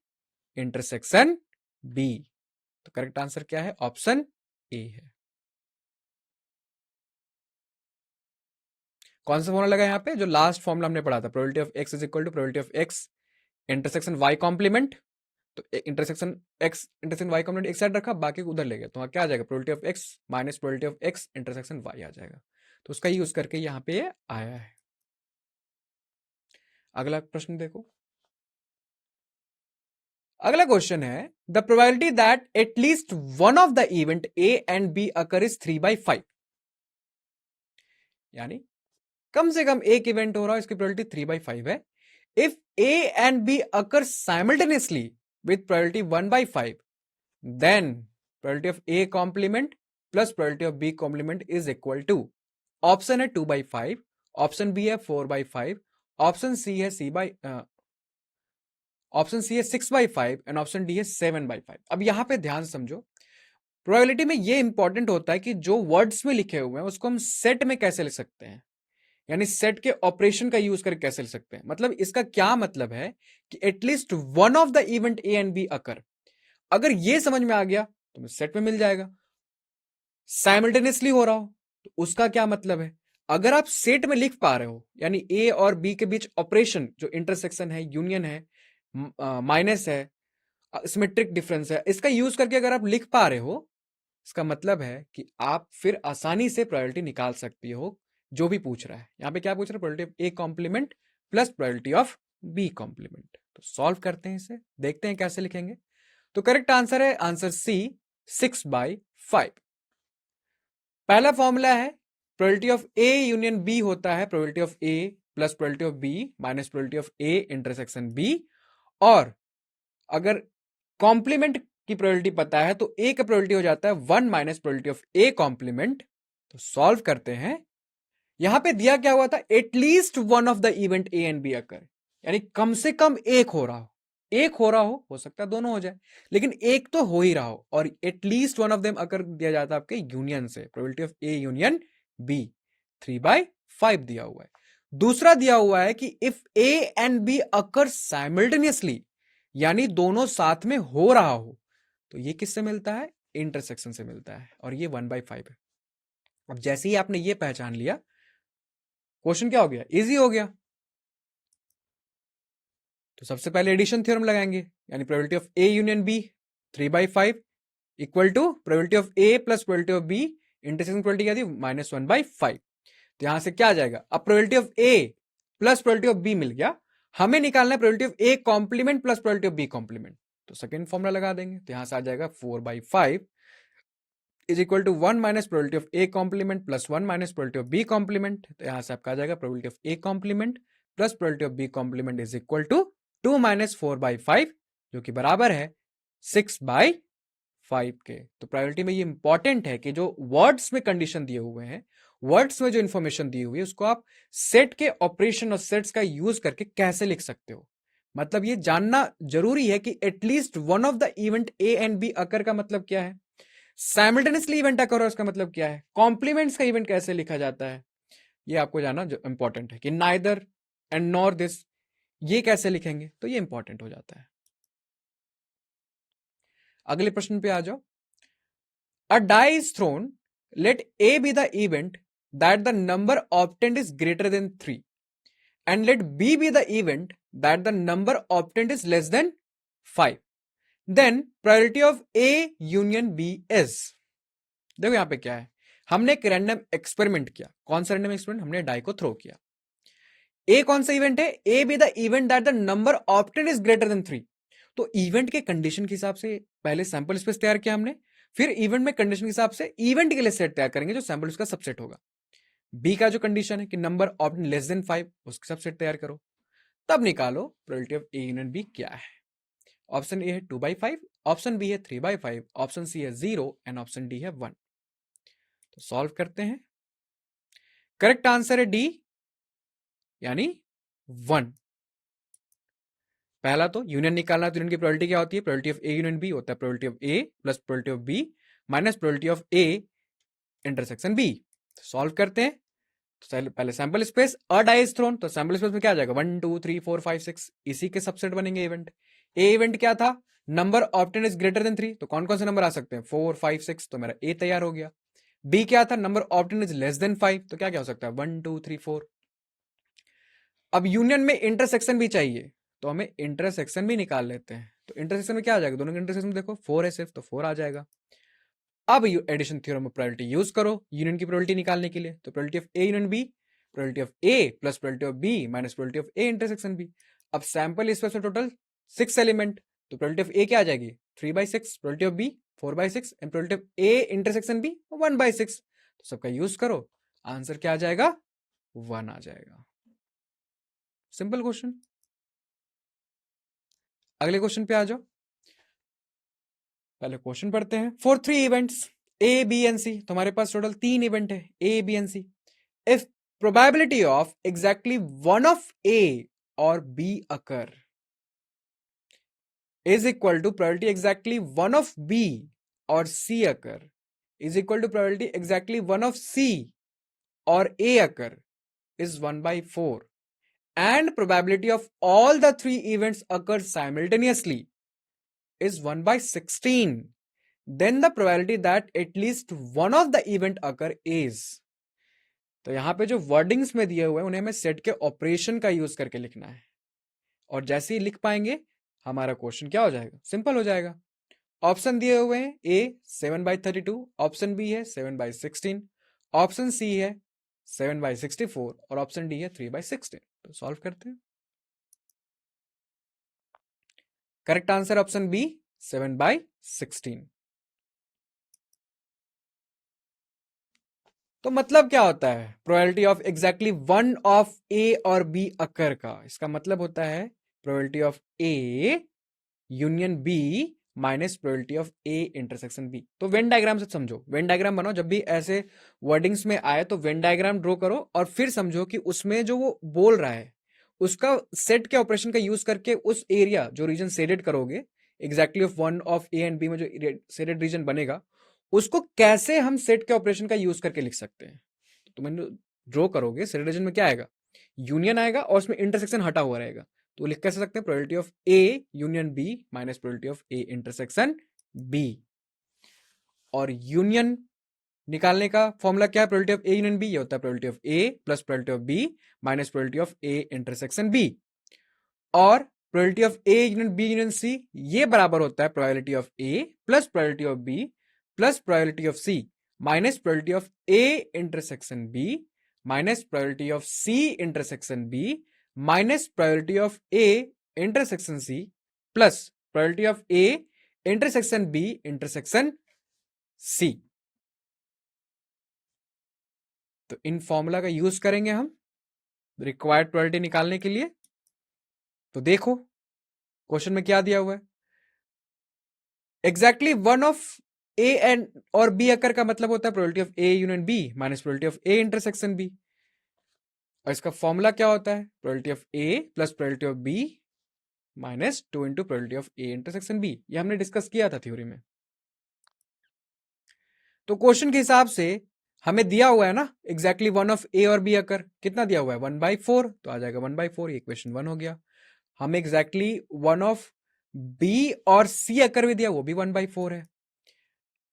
intersection B. तो करेक्ट आंसर क्या है? ऑप्शन ए है। कौन सा फॉर्मूला लगा यहाँ पे? जो लास्ट फॉर्मूला हमने पढ़ा था, probability of X is equal to probability of X intersection Y complement. तो intersection X intersection Y complement एक साइड रखा, बाकी को उधर ले गया, तो क्या आ जाएगा? Probability of X minus probability of X intersection Y आ जाएगा। तो उसका यूज करके यहाँ पे आया है। अगला प्रश्न देखो, अगला क्वेश्चन है the probability that at least one of the event A and B occur is 3/5। यानी कम से कम एक इवेंट हो रहा है, इसकी प्रोबेबिलिटी 3/5 है। If A and B occur simultaneously with probability 1/5, then probability of A complement plus probability of B complement is equal to, option है 2/5, ऑप्शन बी है 4/5, ऑप्शन सी है 6/5 एंड ऑप्शन डी है 7/5। अब यहां पे ध्यान समझो, प्रोबेबिलिटी में ये इंपॉर्टेंट होता है कि जो वर्ड्स में लिखे हुए हैं उसको हम सेट में कैसे लिख सकते हैं, यानी सेट के ऑपरेशन का यूज करके कैसे लिख सकते हैं। मतलब इसका क्या मतलब है कि at least one of the event A and B अकर, अगर ये समझ में आ गया तो सेट में मिल जाएगा। साइमल्टेनियसली हो रहा हो तो उसका क्या मतलब है? अगर आप सेट में लिख पा रहे हो, यानी ए और बी के बीच ऑपरेशन जो इंटरसेक्शन है, यूनियन है, माइनस है, सिमेट्रिक डिफरेंस है, इसका यूज करके अगर आप लिख पा रहे हो, इसका मतलब है कि आप फिर आसानी से प्रोबेबिलिटी निकाल सकती हो जो भी पूछ रहा है। यहां पे क्या पूछ रहा है? Probability of A complement plus probability of B complement. तो सॉल्व करते हैं इसे, देखते हैं कैसे लिखेंगे। तो करेक्ट आंसर है आंसर सी, 6/5। पहला फॉर्मूला है probability of A union B होता है probability of A plus probability of B minus probability of A intersection B. और अगर कॉम्प्लीमेंट की प्रोबेबिलिटी पता है तो ए का प्रोबेबिलिटी हो जाता है 1 minus probability of A complement. तो सॉल्व करते हैं। यहां पे दिया क्या हुआ था? At least one of the event A and B occur, यानी कम से कम एक हो रहा हो। एक हो रहा हो सकता है दोनों हो जाए, लेकिन एक तो हो ही रहा हो। और at least one of them occur दिया जाता है आपके यूनियन से, probability of A union B 3/5 दिया हुआ है। दूसरा दिया हुआ है कि if A and B occur simultaneously, यानी दोनों साथ में हो रहा हो, तो ये किससे मिलता है? इंटरसेक्शन से मिलता है, और ये 1/5 है। अब जैसे ही आपने ये पहचान लिया, क्वेश्चन क्या हो गया? इजी हो गया। तो सबसे पहले एडिशन थ्योरम लगाएंगे, यानी probability of A union B 3/5 equal to probability of A plus probability of B, intersection probability क्या थी? -1/5। तो यहां से क्या आ जाएगा? अब probability of A plus probability of B मिल गया, हमें निकालना है probability of A complement plus probability of B complement. तो सेकंड फॉर्मूला लगा देंगे, तो यहां से आ जाएगा 4/5 is equal to 1 minus probability of A complement plus 1 minus probability of B complement. तो यहां से आपका आ जाएगा probability of A complement plus probability of B complement is equal to 2 minus 4/5, जो कि बराबर है 6/5 के। तो प्रोबेबिलिटी में ये इंपॉर्टेंट है कि जो वर्ड्स में कंडीशन दिए हुए हैं वर्ड्स में जो इंफॉर्मेशन दी हुई है उसको आप सेट के ऑपरेशन और सेट्स का यूज करके कैसे लिख सकते हो। मतलब ये जानना जरूरी है कि at least one of the event A and B occur का मतलब क्या है, साइमल्टेनियसली इवेंट अकर हो उसका मतलब क्या है, कॉम्प्लीमेंट्स का इवेंट कैसे लिखा जाता है, ये आपको जानना इंपॉर्टेंट है कि नाइदर एंड नॉर दिस ये कैसे लिखेंगे, तो ये इंपॉर्टेंट हो जाता है। अगले प्रश्न पे आ जाओ। A die is thrown, let A be the event that the number obtained is greater than 3 and let B be the event that the number obtained is less than 5, then probability of A union B is। देखो यहां पे क्या है, हमने एक random experiment किया। कौन सा रैंडम एक्सपेरिमेंट? हमने डाई को थ्रो किया। ए कौन सा इवेंट है? A be the event that the number obtained is greater than 3। तो इवेंट के कंडीशन के हिसाब से पहले सैंपल स्पेस तैयार किया हमने, फिर इवेंट में कंडीशन के हिसाब से इवेंट के लिए सेट तैयार करेंगे जो सैंपल स्पेस का सबसेट होगा। बी का जो कंडीशन है कि नंबर ऑब्टेन्ड लेस देन 5, उसके सबसेट तैयार करो, तब निकालो probability of A union B क्या है। ऑप्शन ए है 2/5, ऑप्शन बी है 3/5, ऑप्शन सी है 0 एंड ऑप्शन डी है 1। तो सॉल्व करते हैं। करेक्ट आंसर है डी यानी 1। पहला तो यूनियन निकालना, तो यूनियन की प्रोबेबिलिटी क्या होती है? Probability of A union B होता है probability of A plus probability of B minus probability of A intersection B. Solve करते हैं। तो पहले sample space a die is thrown, तो सैंपल स्पेस में क्या आ जाएगा? 1 2 3 4 5 6, इसी के सबसेट बनेंगे इवेंट। ए इवेंट क्या था? Number obtain is greater than 3, तो कौन कौन से नंबर आ सकते हैं? 4 5 6, तो मेरा ए तैयार हो गया। बी क्या था? Number obtain is less than 5, तो क्या क्या हो सकता है? 1 2 3 4। अब यूनियन में इंटरसेक्शन भी चाहिए, तो हमें इंटरसेक्शन भी निकाल लेते हैं। तो इंटरसेक्शन में क्या आ जाएगा? दोनों के इंटरसेक्शन में देखो 4 है सिर्फ, तो 4 आ जाएगा। अब एडिशन थ्योरम में प्रोबेबिलिटी यूज करो यूनियन की प्रोबेबिलिटी निकालने के लिए। तो probability of A union B, probability of A plus probability of B minus probability of A intersection B. अब सैंपल स्पेस में टोटल 6 एलिमेंट, तो प्रोबेबिलिटी ऑफ ए क्या आ जाएगी? 3/6, probability of B 4/6 and probability of A intersection B 1/6। तो सबका use करो, answer क्या आ जाएगा? 1 आ जाएगा। Simple question. अगले क्वेश्चन पे आ जाओ। पहले क्वेश्चन पढ़ते हैं। For 3 events A B and C, तो हमारे पास टोटल 3 इवेंट है A B and C. If probability of exactly one of A or B occur is equal to probability exactly one of B or C occur is equal to probability exactly one of C or A occur is 1/4 and probability of all the 3 events occur simultaneously is 1/16, then the probability that at least one of the event occur is। तो यहां पे जो wordings में दिए हुए हैं उन्हें हमें सेट के ऑपरेशन का यूज करके लिखना है, और जैसे ही लिख पाएंगे हमारा क्वेश्चन क्या हो जाएगा? सिंपल हो जाएगा। ऑप्शन दिए हुए हैं ए 7/32, ऑप्शन बी है 7/16, ऑप्शन सी है 7/64 और ऑप्शन डी है 3/16। तो सॉल्व करते हैं। Correct answer option B 7/16। तो मतलब क्या होता है probability of exactly one of A और बी अकर का? इसका मतलब होता है probability of A union B minus probability of A intersection B. तो वेन डायग्राम से समझो, वेन डायग्राम बनाओ, जब भी ऐसे वर्डिंग्स में आए तो वेन डायग्राम ड्रॉ करो और फिर समझो कि उसमें जो वो बोल रहा है उसका सेट के ऑपरेशन का यूज करके उस एरिया जो रीजन सेडेड करोगे exactly of one of A and B में जो सेडेड रीजन बनेगा उसको कैसे हम सेट के ऑपरेशन का यूज करके लिख सकते हैं। तो तुम ड्रॉ करोगे, सेडेड रीजन में क्या आएगा? यूनियन आएगा और उसमें इंटरसेक्शन हटा हुआ रहेगा, तो लिख कैसे सकते हैं? Probability of A union B minus probability of A intersection B. और यूनियन निकालने का फॉर्मूला क्या है? Probability of A union B, ये होता है probability of A plus probability of B minus probability of A intersection B. और probability of A union B union C ये बराबर होता है probability of A plus probability of B plus probability of C minus probability of A intersection B minus probability of C intersection B minus probability of A intersection C plus probability of A intersection B intersection C. तो इन formula का use करेंगे हम required probability निकालने के लिए। तो देखो क्वेश्चन में क्या दिया हुआ है? Exactly one of A and और बी अकर का मतलब होता है probability of A union B minus probability of A intersection B, और इसका फॉर्मूला क्या होता है, probability of A plus probability of B minus 2 into probability of A intersection B. ये हमने डिस्कस किया था थ्योरी में। तो क्वेश्चन के हिसाब से हमें दिया हुआ है ना एग्जैक्टली वन ऑफ ए और बी अकर, कितना दिया हुआ है 1/4, तो आ जाएगा 1/4, ये क्वेश्चन 1 हो गया। हमें एग्जैक्टली वन ऑफ बी और सी अकर भी दिया, वो भी 1/4 है।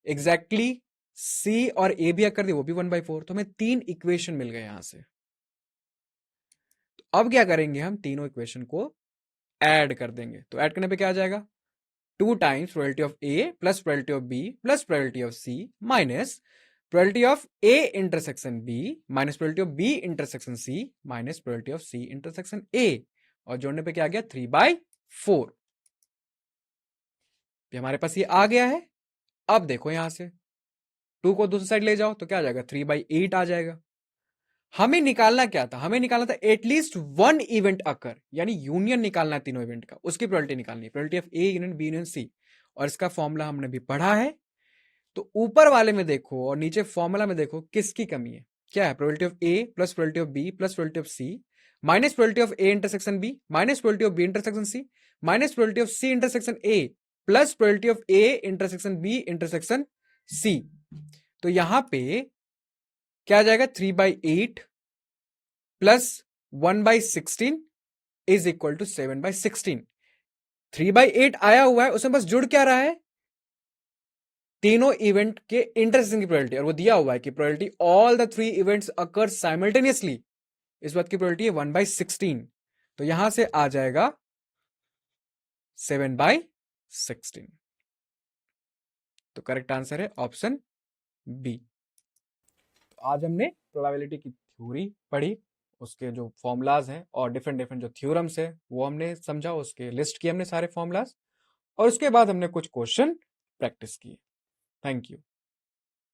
एग्जैक्टली सी और ए भी अकर दिया, वो भी 1/4, तो हमें 3 इक्वेशन मिल गए यहां से। तो अब क्या करेंगे, हम तीनों इक्वेशन को ऐड कर देंगे। तो ऐड करने पे क्या आ जाएगा, 2 times probability of A plus probability of B plus probability of C minus probability of A intersection B minus probability of B intersection C minus probability of C intersection A, और जोड़ने पे क्या आ गया 3/4। हमारे पास ये आ गया है। अब देखो यहां से 2 को दूसरी साइड ले जाओ तो क्या आ जाएगा 3/8 आ जाएगा। हमें निकालना क्या था, हमें निकालना था एटलीस्ट वन इवेंट अकर, यानी यूनियन निकालना है तीनों इवेंट का, उसकी प्रोबेबिलिटी निकालनी है, probability of A union B union C, और इसका फॉर्मूला हमने भी पढ़ा है। तो ऊपर वाले में देखो और नीचे फॉर्मूला में देखो किसकी कमी है, क्या है, probability of A plus probability of B plus probability of C minus probability of A intersection B minus probability of B intersection C minus probability of C intersection A plus probability of A intersection B intersection C. तो यहां पे क्या आ जाएगा 3/8 plus 1/16 is equal to 7/16। 3/8 आया हुआ है, उसमें बस जुड़ क्या रहा है, तीनों इवेंट के इंटरसेक्शन की प्रोबेबिलिटी, और वो दिया हुआ है कि probability all the 3 events occur simultaneously, इस बात की प्रोबेबिलिटी है 1/16। तो यहां से आ जाएगा 7/16। तो करेक्ट आंसर है ऑप्शन बी। तो आज हमने प्रोबेबिलिटी की थ्योरी पढ़ी, उसके जो फॉर्मूलाज हैं और डिफरेंट डिफरेंट जो थ्योरम्स है वो हमने समझा, उसके लिस्ट किए हमने सारे फॉर्मूलाज, और उसके बाद हमने कुछ क्वेश्चन प्रैक्टिस किए। Thank you.